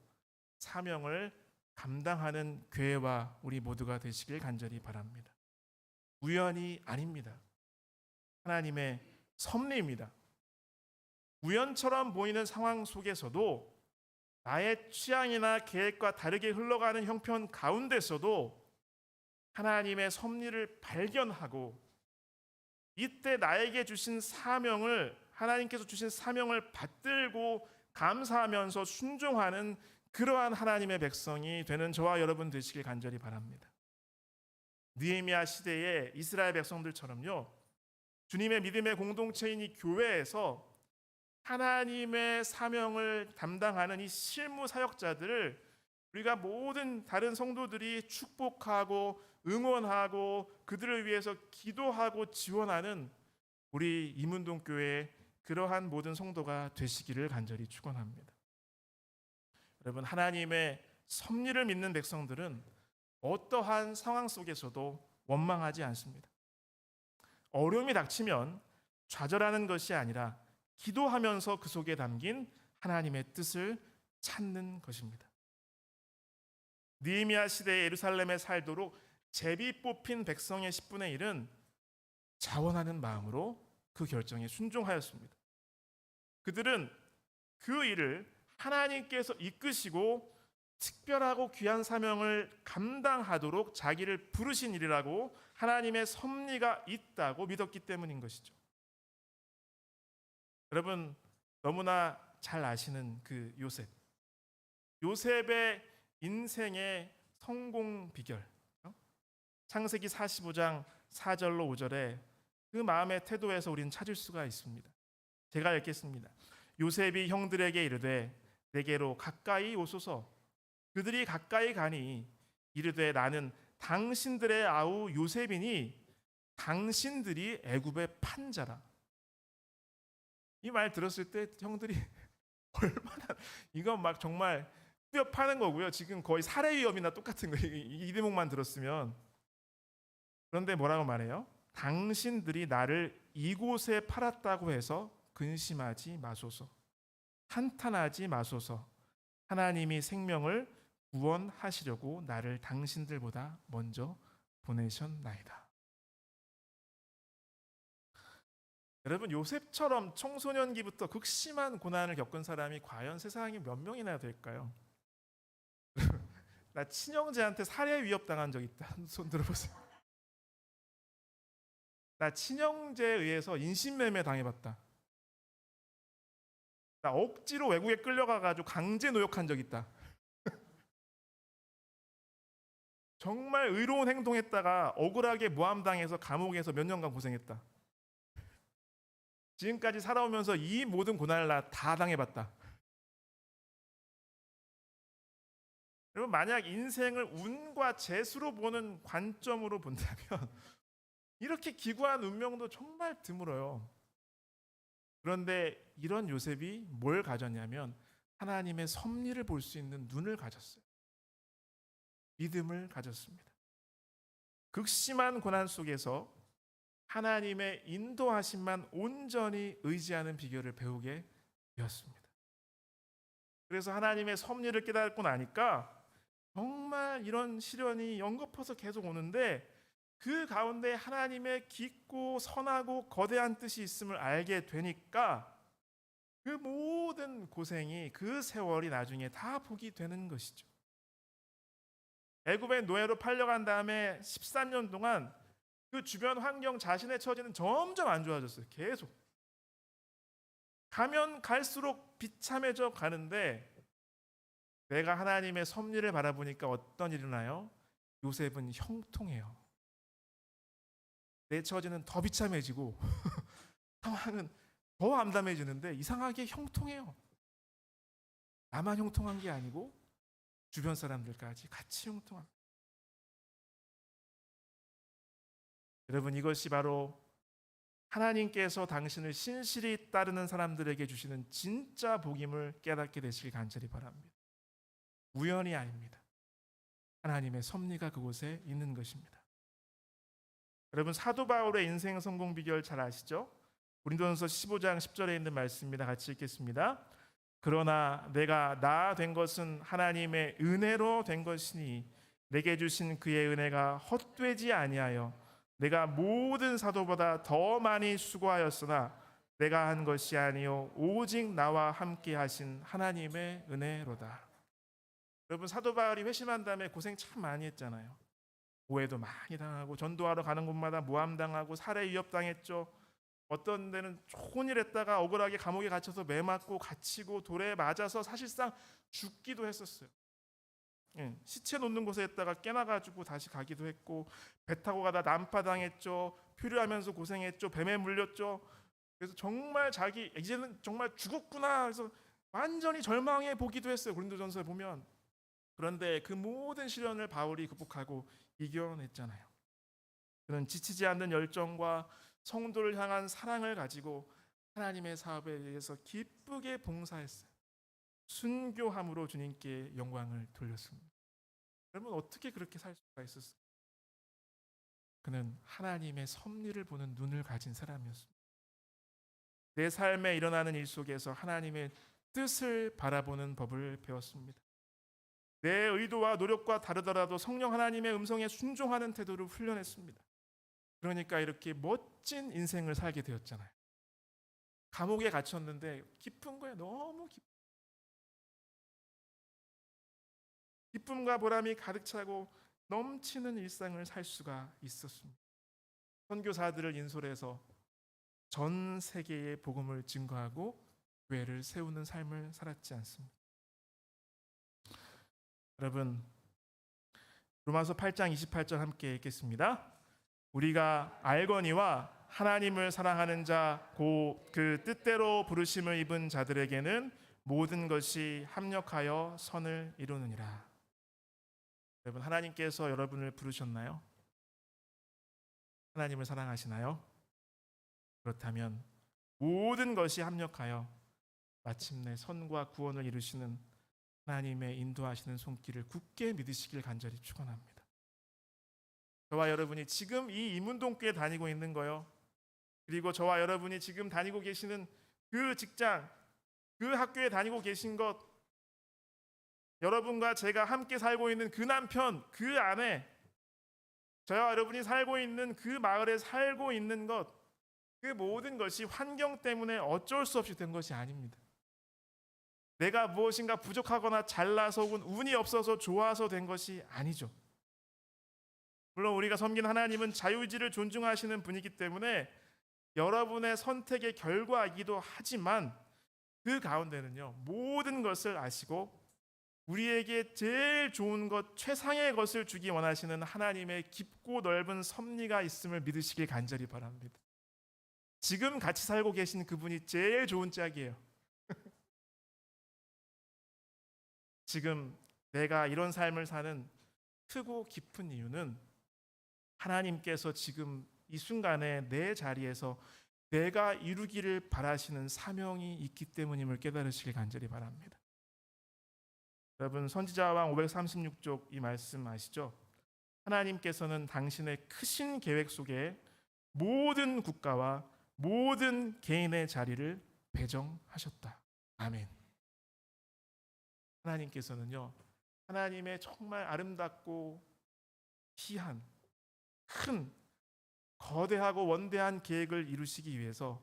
사명을 감당하는 교회와 우리 모두가 되시길 간절히 바랍니다. 우연이 아닙니다. 하나님의 섭리입니다. 우연처럼 보이는 상황 속에서도 나의 취향이나 계획과 다르게 흘러가는 형편 가운데서도 하나님의 섭리를 발견하고 이때 나에게 주신 사명을, 하나님께서 주신 사명을 받들고 감사하면서 순종하는 그러한 하나님의 백성이 되는 저와 여러분 되시길 간절히 바랍니다. 느헤미야 시대의 이스라엘 백성들처럼요, 주님의 믿음의 공동체인 이 교회에서 하나님의 사명을 담당하는 이 실무 사역자들을 우리가 모든 다른 성도들이 축복하고 응원하고 그들을 위해서 기도하고 지원하는 우리 이문동 교회의 그러한 모든 성도가 되시기를 간절히 축원합니다. 여러분, 하나님의 섭리를 믿는 백성들은 어떠한 상황 속에서도 원망하지 않습니다. 어려움이 닥치면 좌절하는 것이 아니라 기도하면서 그 속에 담긴 하나님의 뜻을 찾는 것입니다. 느헤미야 시대의 예루살렘에 살도록 제비 뽑힌 백성의 10분의 1은 자원하는 마음으로 그 결정에 순종하였습니다. 그들은 그 일을 하나님께서 이끄시고 특별하고 귀한 사명을 감당하도록 자기를 부르신 일이라고 하나님의 섭리가 있다고 믿었기 때문인 것이죠. 여러분, 너무나 잘 아시는 그 요셉의 인생의 성공 비결, 창세기 45장 4절로 5절에 그 마음의 태도에서 우리는 찾을 수가 있습니다. 제가 읽겠습니다. 요셉이 형들에게 이르되 내게로 가까이 오소서. 그들이 가까이 가니 이르되 나는 당신들의 아우 요셉이니 당신들이 애굽의 판자라. 이 말 들었을 때 형들이 얼마나, 이건 막 정말 위협하는 거고요. 지금 거의 살해 위협이나 똑같은 거예요. 이 대목만 들었으면. 그런데 뭐라고 말해요? 당신들이 나를 이곳에 팔았다고 해서 근심하지 마소서. 한탄하지 마소서. 하나님이 생명을 구원하시려고 나를 당신들보다 먼저 보내셨나이다. 여러분, 요셉처럼 청소년기부터 극심한 고난을 겪은 사람이 과연 세상에 몇 명이나 될까요? 나 친형제한테 살해 위협 당한 적 있다. 손 들어보세요. 나 친형제에 의해서 인신매매 당해봤다. 나 억지로 외국에 끌려가가지고 강제 노역한 적 있다. 정말 의로운 행동했다가 억울하게 모함당해서 감옥에서 몇 년간 고생했다. 지금까지 살아오면서 이 모든 고난을 나 다 당해봤다. 여러분, 만약 인생을 운과 재수로 보는 관점으로 본다면 이렇게 기구한 운명도 정말 드물어요. 그런데 이런 요셉이 뭘 가졌냐면 하나님의 섭리를 볼 수 있는 눈을 가졌어요. 믿음을 가졌습니다. 극심한 고난 속에서 하나님의 인도하심만 온전히 의지하는 비결을 배우게 되었습니다. 그래서 하나님의 섭리를 깨닫고 나니까 정말 이런 시련이 연거푸서 계속 오는데 그 가운데 하나님의 깊고 선하고 거대한 뜻이 있음을 알게 되니까 그 모든 고생이, 그 세월이 나중에 다 복이 되는 것이죠. 애굽의 노예로 팔려간 다음에 13년 동안 그 주변 환경, 자신의 처지는 점점 안 좋아졌어요. 계속 가면 갈수록 비참해져 가는데 내가 하나님의 섭리를 바라보니까 어떤 일이 나요? 요셉은 형통해요. 내 처지는 더 비참해지고 상황은 더 암담해지는데 이상하게 형통해요. 나만 형통한 게 아니고 주변 사람들까지 같이 형통합니다. 여러분, 이것이 바로 하나님께서 당신을 신실히 따르는 사람들에게 주시는 진짜 복임을 깨닫게 되시길 간절히 바랍니다. 우연이 아닙니다. 하나님의 섭리가 그곳에 있는 것입니다. 여러분, 사도 바울의 인생 성공 비결 잘 아시죠? 고린도전서 15장 10절에 있는 말씀입니다. 같이 읽겠습니다. 그러나 내가 나 된 것은 하나님의 은혜로 된 것이니 내게 주신 그의 은혜가 헛되지 아니하여 내가 모든 사도보다 더 많이 수고하였으나 내가 한 것이 아니요 오직 나와 함께 하신 하나님의 은혜로다. 여러분, 사도 바울이 회심한 다음에 고생 참 많이 했잖아요. 오해도 많이 당하고 전도하러 가는 곳마다 모함당하고 살해 위협당했죠. 어떤 데는 좋은 일 했다가 억울하게 감옥에 갇혀서 매 맞고 갇히고 돌에 맞아서 사실상 죽기도 했었어요. 시체 놓는 곳에 있다가 깨나가지고 다시 가기도 했고, 배 타고 가다 난파당했죠. 표류하면서 고생했죠. 뱀에 물렸죠. 그래서 정말 자기 이제는 정말 죽었구나. 그래서 완전히 절망해 보기도 했어요. 고린도전서에 보면. 그런데 그 모든 시련을 바울이 극복하고 이겨냈잖아요. 그는 지치지 않는 열정과 성도를 향한 사랑을 가지고 하나님의 사업에 의해서 기쁘게 봉사했어요. 순교함으로 주님께 영광을 돌렸습니다. 여러분 어떻게 그렇게 살 수가 있었을까요? 그는 하나님의 섭리를 보는 눈을 가진 사람이었습니다. 내 삶에 일어나는 일 속에서 하나님의 뜻을 바라보는 법을 배웠습니다. 내 의도와 노력과 다르더라도 성령 하나님의 음성에 순종하는 태도를 훈련했습니다. 그러니까 이렇게 멋진 인생을 살게 되었잖아요. 감옥에 갇혔는데 기쁜 거예요. 너무 기쁨과 보람이 가득 차고 넘치는 일상을 살 수가 있었습니다. 선교사들을 인솔해서 전 세계에 복음을 증거하고 교회를 세우는 삶을 살았지 않습니다. 여러분 로마서 8장 28절 함께 읽겠습니다. 우리가 알거니와 하나님을 사랑하는 자 곧 그 뜻대로 부르심을 입은 자들에게는 모든 것이 합력하여 선을 이루느니라. 여러분 하나님께서 여러분을 부르셨나요? 하나님을 사랑하시나요? 그렇다면 모든 것이 합력하여 마침내 선과 구원을 이루시는 하나님의 인도하시는 손길을 굳게 믿으시길 간절히 축원합니다. 저와 여러분이 지금 이 이문동교에 다니고 있는 거요. 그리고 저와 여러분이 지금 다니고 계시는 그 직장, 그 학교에 다니고 계신 것, 여러분과 제가 함께 살고 있는 그 남편, 그 아내, 저와 여러분이 살고 있는 그 마을에 살고 있는 것, 그 모든 것이 환경 때문에 어쩔 수 없이 된 것이 아닙니다. 내가 무엇인가 부족하거나 잘나서 혹은 운이 없어서 좋아서 된 것이 아니죠. 물론 우리가 섬긴 하나님은 자유의지를 존중하시는 분이기 때문에 여러분의 선택의 결과이기도 하지만 그 가운데는요 모든 것을 아시고 우리에게 제일 좋은 것, 최상의 것을 주기 원하시는 하나님의 깊고 넓은 섭리가 있음을 믿으시길 간절히 바랍니다. 지금 같이 살고 계신 그분이 제일 좋은 짝이에요. 지금 내가 이런 삶을 사는 크고 깊은 이유는 하나님께서 지금 이 순간에 내 자리에서 내가 이루기를 바라시는 사명이 있기 때문임을 깨달으시길 간절히 바랍니다. 여러분 선지자왕 536쪽 이 말씀 아시죠? 하나님께서는 당신의 크신 계획 속에 모든 국가와 모든 개인의 자리를 배정하셨다. 아멘. 하나님께서는요 하나님의 정말 아름답고 희한 큰 거대하고 원대한 계획을 이루시기 위해서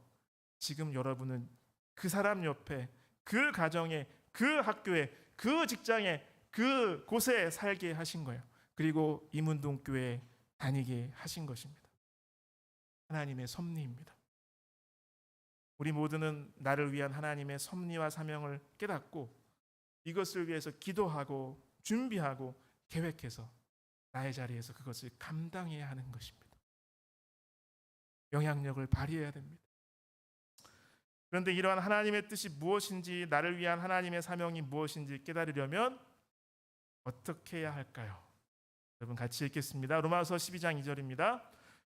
지금 여러분은 그 사람 옆에, 그 가정에, 그 학교에, 그 직장에, 그 곳에 살게 하신 거예요. 그리고 이문동교회에 다니게 하신 것입니다. 하나님의 섭리입니다. 우리 모두는 나를 위한 하나님의 섭리와 사명을 깨닫고 이것을 위해서 기도하고 준비하고 계획해서 나의 자리에서 그것을 감당해야 하는 것입니다. 영향력을 발휘해야 됩니다. 그런데 이러한 하나님의 뜻이 무엇인지, 나를 위한 하나님의 사명이 무엇인지 깨달으려면 어떻게 해야 할까요? 여러분 같이 읽겠습니다. 로마서 12장 2절입니다.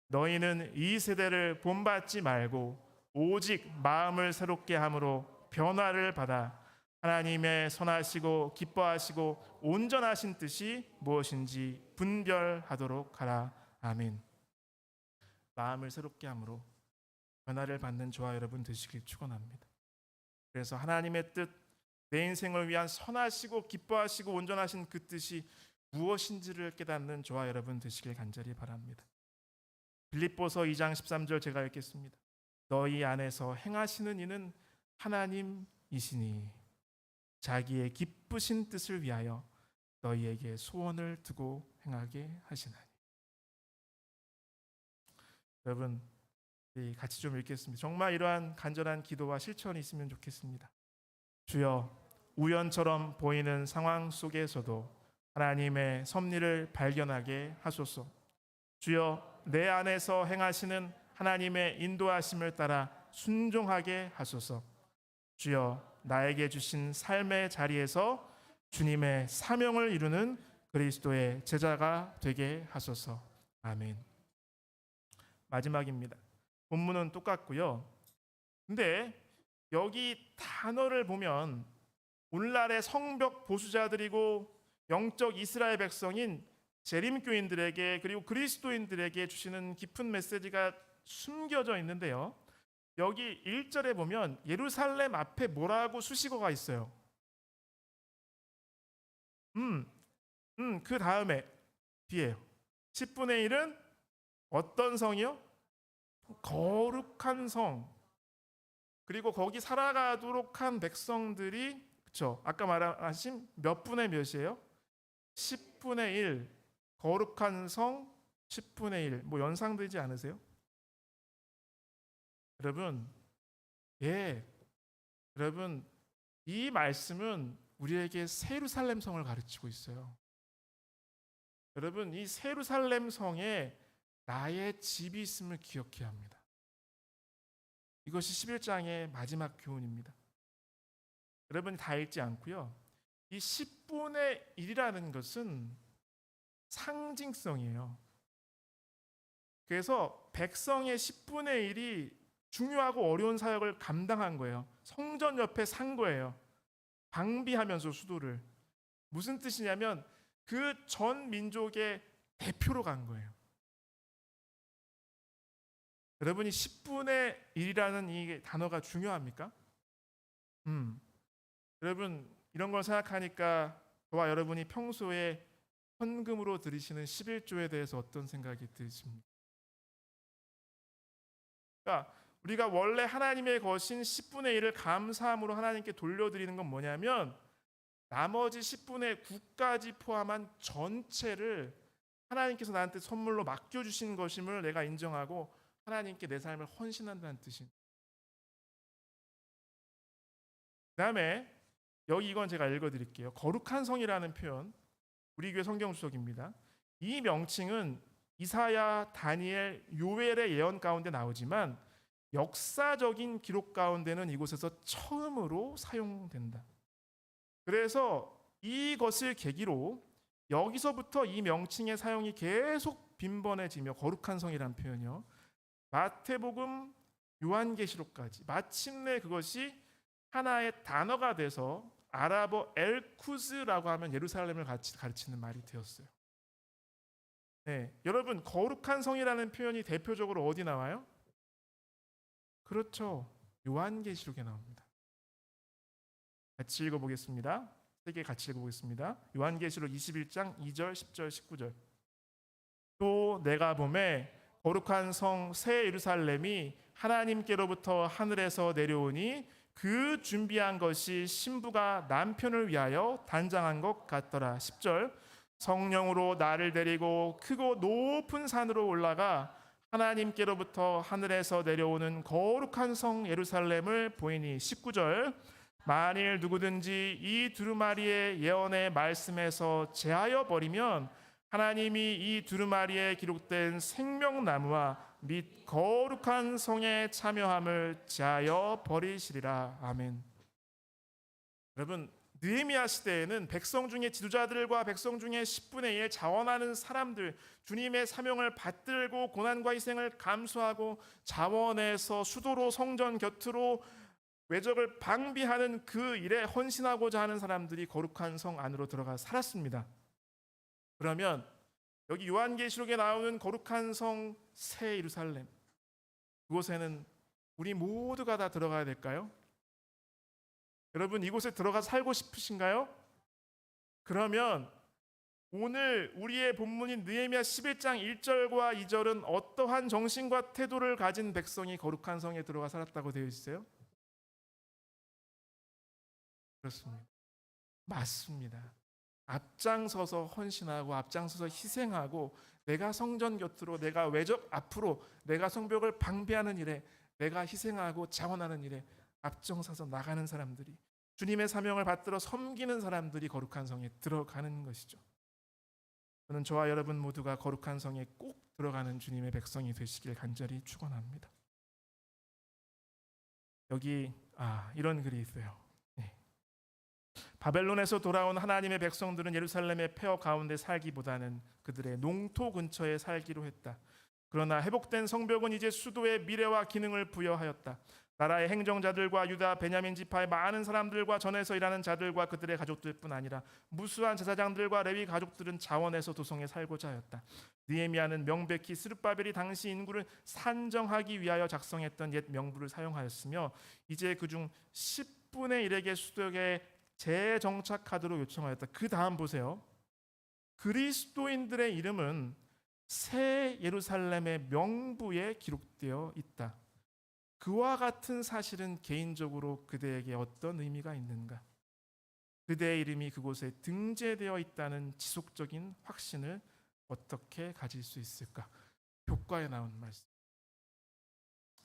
너희는 이 세대를 본받지 말고 오직 마음을 새롭게 함으로 변화를 받아 하나님의 선하시고 기뻐하시고 온전하신 뜻이 무엇인지 분별하도록 하라. 아멘. 마음을 새롭게 함으로 변화를 받는 저와 여러분 되시길 축원합니다. 그래서 하나님의 뜻, 내 인생을 위한 선하시고 기뻐하시고 온전하신 그 뜻이 무엇인지를 깨닫는 저와 여러분 되시길 간절히 바랍니다. 빌립보서 2장 13절 제가 읽겠습니다. 너희 안에서 행하시는 이는 하나님이시니 자기의 기쁘신 뜻을 위하여 너희에게 소원을 두고 행하게 하시나니. 여러분 같이 좀 읽겠습니다. 정말 이러한 간절한 기도와 실천이 있으면 좋겠습니다. 주여, 우연처럼 보이는 상황 속에서도 하나님의 섭리를 발견하게 하소서. 주여 내 안에서 행하시는 하나님의 인도하심을 따라 순종하게 하소서. 주여 나에게 주신 삶의 자리에서 주님의 사명을 이루는 그리스도의 제자가 되게 하소서. 아멘. 마지막입니다. 본문은 똑같고요. 근데 여기 단어를 보면 오늘날의 성벽 보수자들이고 영적 이스라엘 백성인 재림교인들에게 그리고 그리스도인들에게 주시는 깊은 메시지가 숨겨져 있는데요. 여기 1절에 보면 예루살렘 앞에 뭐라고 수식어가 있어요. 그 다음에 뒤에요. 10분의 1은 어떤 성이요? 거룩한 성. 그리고 거기 살아가도록 한 백성들이 그렇죠. 아까 말하신 몇 분의 몇이에요? 10분의 1. 거룩한 성 10분의 1. 뭐 연상되지 않으세요? 여러분, 여러분 이 말씀은 우리에게 새 예루살렘 성을 가르치고 있어요. 여러분, 이 새 예루살렘 성에 나의 집이 있음을 기억해야 합니다. 이것이 11장의 마지막 교훈입니다. 여러분 다 읽지 않고요. 이 10분의 1이라는 것은 상징성이에요. 그래서 백성의 10분의 1이 중요하고 어려운 사역을 감당한 거예요. 성전 옆에 산 거예요. 방비하면서 수도를. 무슨 뜻이냐면 그 전 민족의 대표로 간 거예요. 여러분이 10분의 1이라는 이 단어가 중요합니까? 여러분 이런 걸 생각하니까 저와 여러분이 평소에 헌금으로 드리시는 11조에 대해서 어떤 생각이 드십니까? 그러니까 우리가 원래 하나님의 것인 10분의 1을 감사함으로 하나님께 돌려드리는 건 뭐냐면 나머지 10분의 9까지 포함한 전체를 하나님께서 나한테 선물로 맡겨주신 것임을 내가 인정하고 하나님께 내 삶을 헌신한다는 뜻입니다. 그 다음에 여기 이건 제가 읽어드릴게요. 거룩한 성이라는 표현, 우리 교회 성경 주석입니다. 이 명칭은 이사야, 다니엘, 요엘의 예언 가운데 나오지만 역사적인 기록 가운데는 이곳에서 처음으로 사용된다. 그래서 이것을 계기로 여기서부터 이 명칭의 사용이 계속 빈번해지며 거룩한 성이라는 표현이요. 마태복음, 요한계시록까지 마침내 그것이 하나의 단어가 돼서 아랍어 엘쿠즈라고 하면 예루살렘을 가르치는 말이 되었어요. 네, 여러분 거룩한 성이라는 표현이 대표적으로 어디 나와요? 그렇죠. 요한계시록에 나옵니다. 같이 읽어보겠습니다. 세 개 같이 읽어보겠습니다. 요한계시록 21장 2절, 10절, 19절. 또 내가 보매 거룩한 성 새 예루살렘이 하나님께로부터 하늘에서 내려오니 그 준비한 것이 신부가 남편을 위하여 단장한 것 같더라. 10절. 성령으로 나를 데리고 크고 높은 산으로 올라가 하나님께로부터 하늘에서 내려오는 거룩한 성 예루살렘을 보이니. 19절. 만일 누구든지 이 두루마리의 예언의 말씀에서 제하여 버리면 하나님이 이 두루마리에 기록된 생명나무와 및 거룩한 성에 참여함을 제하여 버리시리라. 아멘. 여러분 느헤미야 시대에는 백성 중에 지도자들과 백성 중에 10분의 1 자원하는 사람들, 주님의 사명을 받들고 고난과 희생을 감수하고 자원해서 수도로 성전 곁으로 외적을 방비하는 그 일에 헌신하고자 하는 사람들이 거룩한 성 안으로 들어가 살았습니다. 그러면 여기 요한계시록에 나오는 거룩한 성 새 예루살렘, 그곳에는 우리 모두가 다 들어가야 될까요? 여러분 이곳에 들어가 살고 싶으신가요? 그러면 오늘 우리의 본문인 느헤미야 11장 1절과 2절은 어떠한 정신과 태도를 가진 백성이 거룩한 성에 들어가 살았다고 되어 있어요? 그렇습니다. 맞습니다. 앞장서서 헌신하고 앞장서서 희생하고 내가 성전 곁으로, 내가 외적 앞으로, 내가 성벽을 방비하는 일에, 내가 희생하고 자원하는 일에 앞장서서 나가는 사람들이, 주님의 사명을 받들어 섬기는 사람들이 거룩한 성에 들어가는 것이죠. 저는 저와 여러분 모두가 거룩한 성에 꼭 들어가는 주님의 백성이 되시길 간절히 축원합니다. 여기 이런 글이 있어요. 바벨론에서 돌아온 하나님의 백성들은 예루살렘의 폐허 가운데 살기보다는 그들의 농토 근처에 살기로 했다. 그러나 회복된 성벽은 이제 수도의 미래와 기능을 부여하였다. 나라의 행정자들과 유다 베냐민 지파의 많은 사람들과 전에서 일하는 자들과 그들의 가족들뿐 아니라 무수한 제사장들과 레위 가족들은 자원해서 도성에 살고자 하였다. 느헤미야는 명백히 스룹바벨이 당시 인구를 산정하기 위하여 작성했던 옛 명부를 사용하였으며 이제 그중 10분의 1에게 수도에 재정착하도록 요청하였다. 그 다음 보세요. 그리스도인들의 이름은 새 예루살렘의 명부에 기록되어 있다. 그와 같은 사실은 개인적으로 그대에게 어떤 의미가 있는가? 그대의 이름이 그곳에 등재되어 있다는 지속적인 확신을 어떻게 가질 수 있을까? 교과에 나온 말씀.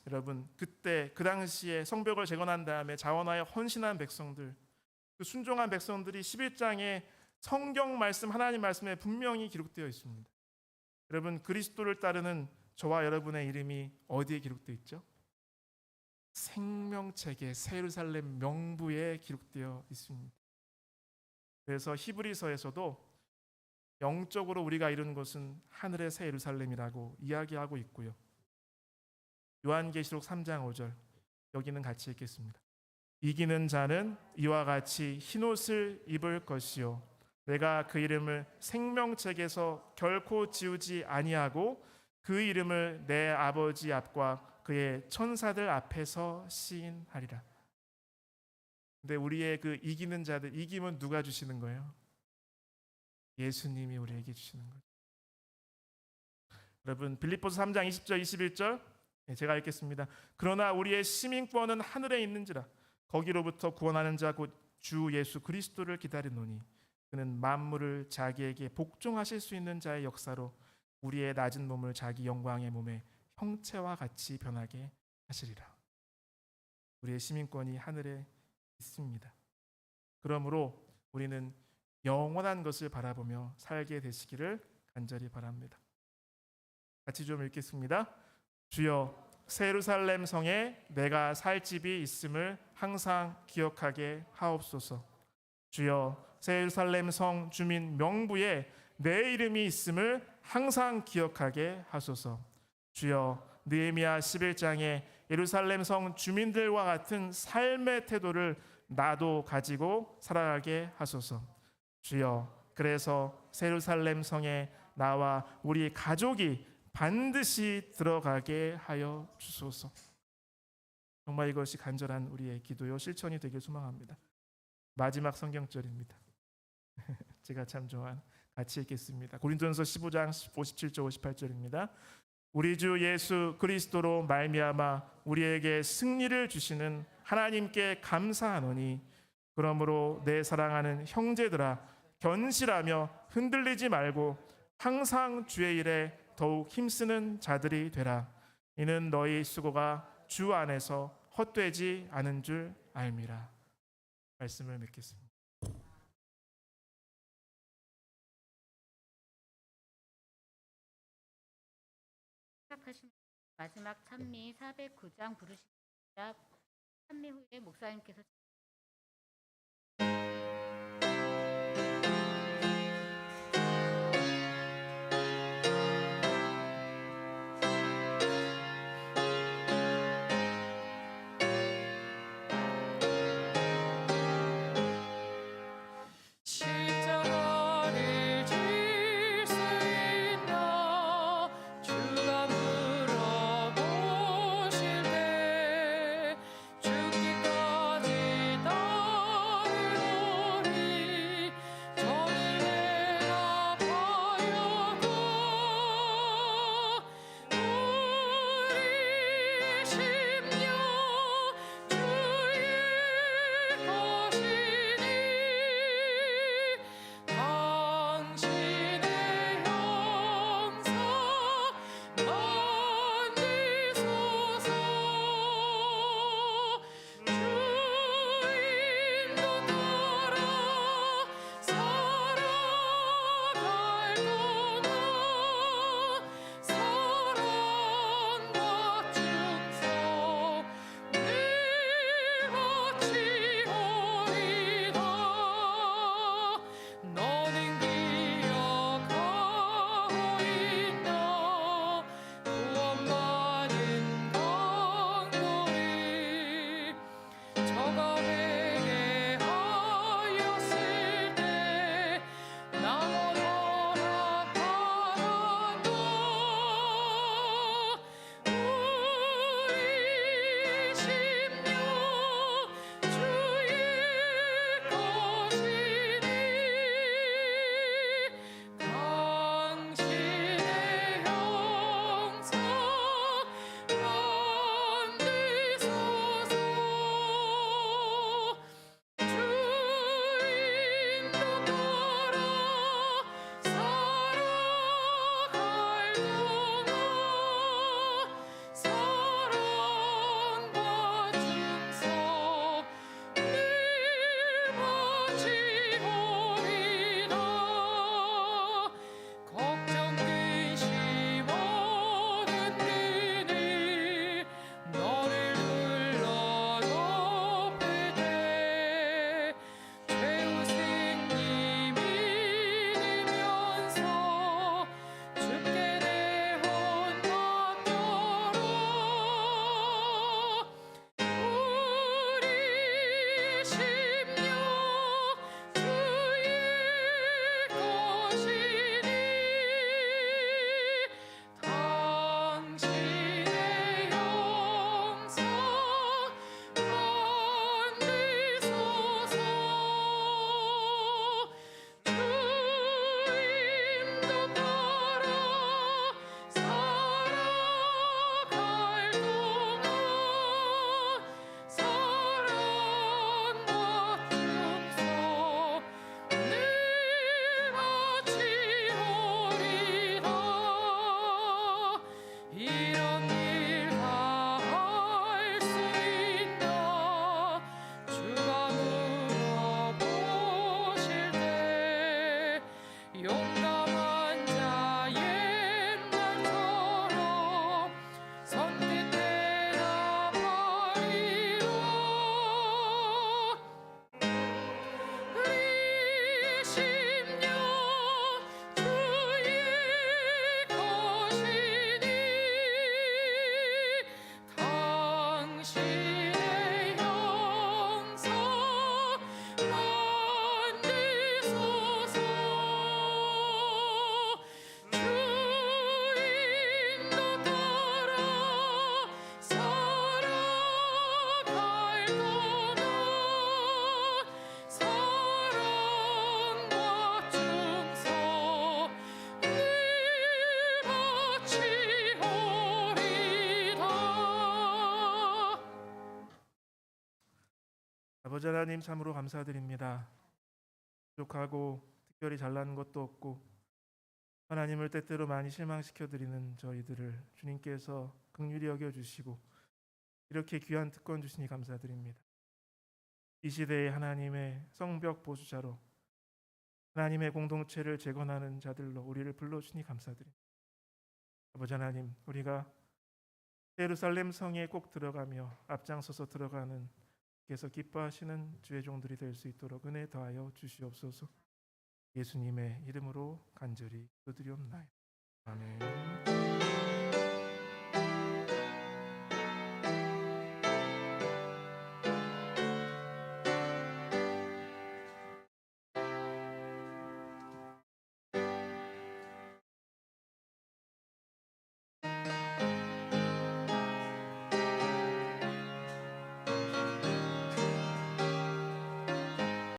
여러분, 그때 그 당시에 성벽을 재건한 다음에 자원하여 헌신한 백성들, 그 순종한 백성들이 11장에 성경 말씀, 하나님 말씀에 분명히 기록되어 있습니다. 여러분, 그리스도를 따르는 저와 여러분의 이름이 어디에 기록되어 있죠? 생명책의 새 예루살렘 명부에 기록되어 있습니다. 그래서 히브리서에서도 영적으로 우리가 이룬 것은 하늘의 새 예루살렘이라고 이야기하고 있고요. 요한계시록 3장 5절 여기는 같이 읽겠습니다. 이기는 자는 이와 같이 흰옷을 입을 것이요 내가 그 이름을 생명책에서 결코 지우지 아니하고 그 이름을 내 아버지 앞과 그의 천사들 앞에서 시인하리라. 근데 우리의 그 이기는 자들, 이김은 누가 주시는 거예요? 예수님이 우리에게 주시는 거예요. 여러분, 빌립보서 3장 20절 21절 제가 읽겠습니다. 그러나 우리의 시민권은 하늘에 있는지라 거기로부터 구원하는 자 곧 주 예수 그리스도를 기다리노니 그는 만물을 자기에게 복종하실 수 있는 자의 역사로 우리의 낮은 몸을 자기 영광의 몸에 형체와 같이 변하게 하시리라. 우리의 시민권이 하늘에 있습니다. 그러므로 우리는 영원한 것을 바라보며 살게 되시기를 간절히 바랍니다. 같이 좀 읽겠습니다. 주여 새 예루살렘 성에 내가 살 집이 있음을 항상 기억하게 하옵소서. 주여 새 예루살렘 성 주민 명부에 내 이름이 있음을 항상 기억하게 하소서. 주여 느헤미야 11장에 예루살렘 성 주민들과 같은 삶의 태도를 나도 가지고 살아가게 하소서. 주여 그래서 새 예루살렘 성에 나와 우리 가족이 반드시 들어가게 하여 주소서. 정말 이것이 간절한 우리의 기도요 실천이 되길 소망합니다. 마지막 성경절입니다. 제가 참 좋아하는 같이 읽겠습니다. 고린도전서 15장 57절 58절입니다. 우리 주 예수 그리스도로 말미암아 우리에게 승리를 주시는 하나님께 감사하노니 그러므로 내 사랑하는 형제들아 견실하며 흔들리지 말고 항상 주의 일에 더욱 힘쓰는 자들이 되라. 이는 너희 수고가 주 안에서 헛되지 않은 줄 알미라. 말씀을 맺겠습니다. 시작하시면 마지막 찬미 409장 부르십니다. 찬미 후에 목사님께서 주가 물어보실 때 죽기까지 아버지 하나님 참으로 감사드립니다. 부족하고 특별히 잘난 것도 없고 하나님을 때때로 많이 실망시켜 드리는 저희들을 주님께서 긍휼히 여겨 주시고 이렇게 귀한 특권 주시니 감사드립니다. 이 시대에 하나님의 성벽 보수자로 하나님의 공동체를 재건하는 자들로 우리를 불러주니 감사드립니다. 아버지 하나님, 우리가 예루살렘 성에 꼭 들어가며 앞장서서 들어가는 께서 기뻐하시는 주의 종들이 될 수 있도록 은혜 더하여 주시옵소서. 예수님의 이름으로 간절히 기도드리옵나이다. 아멘.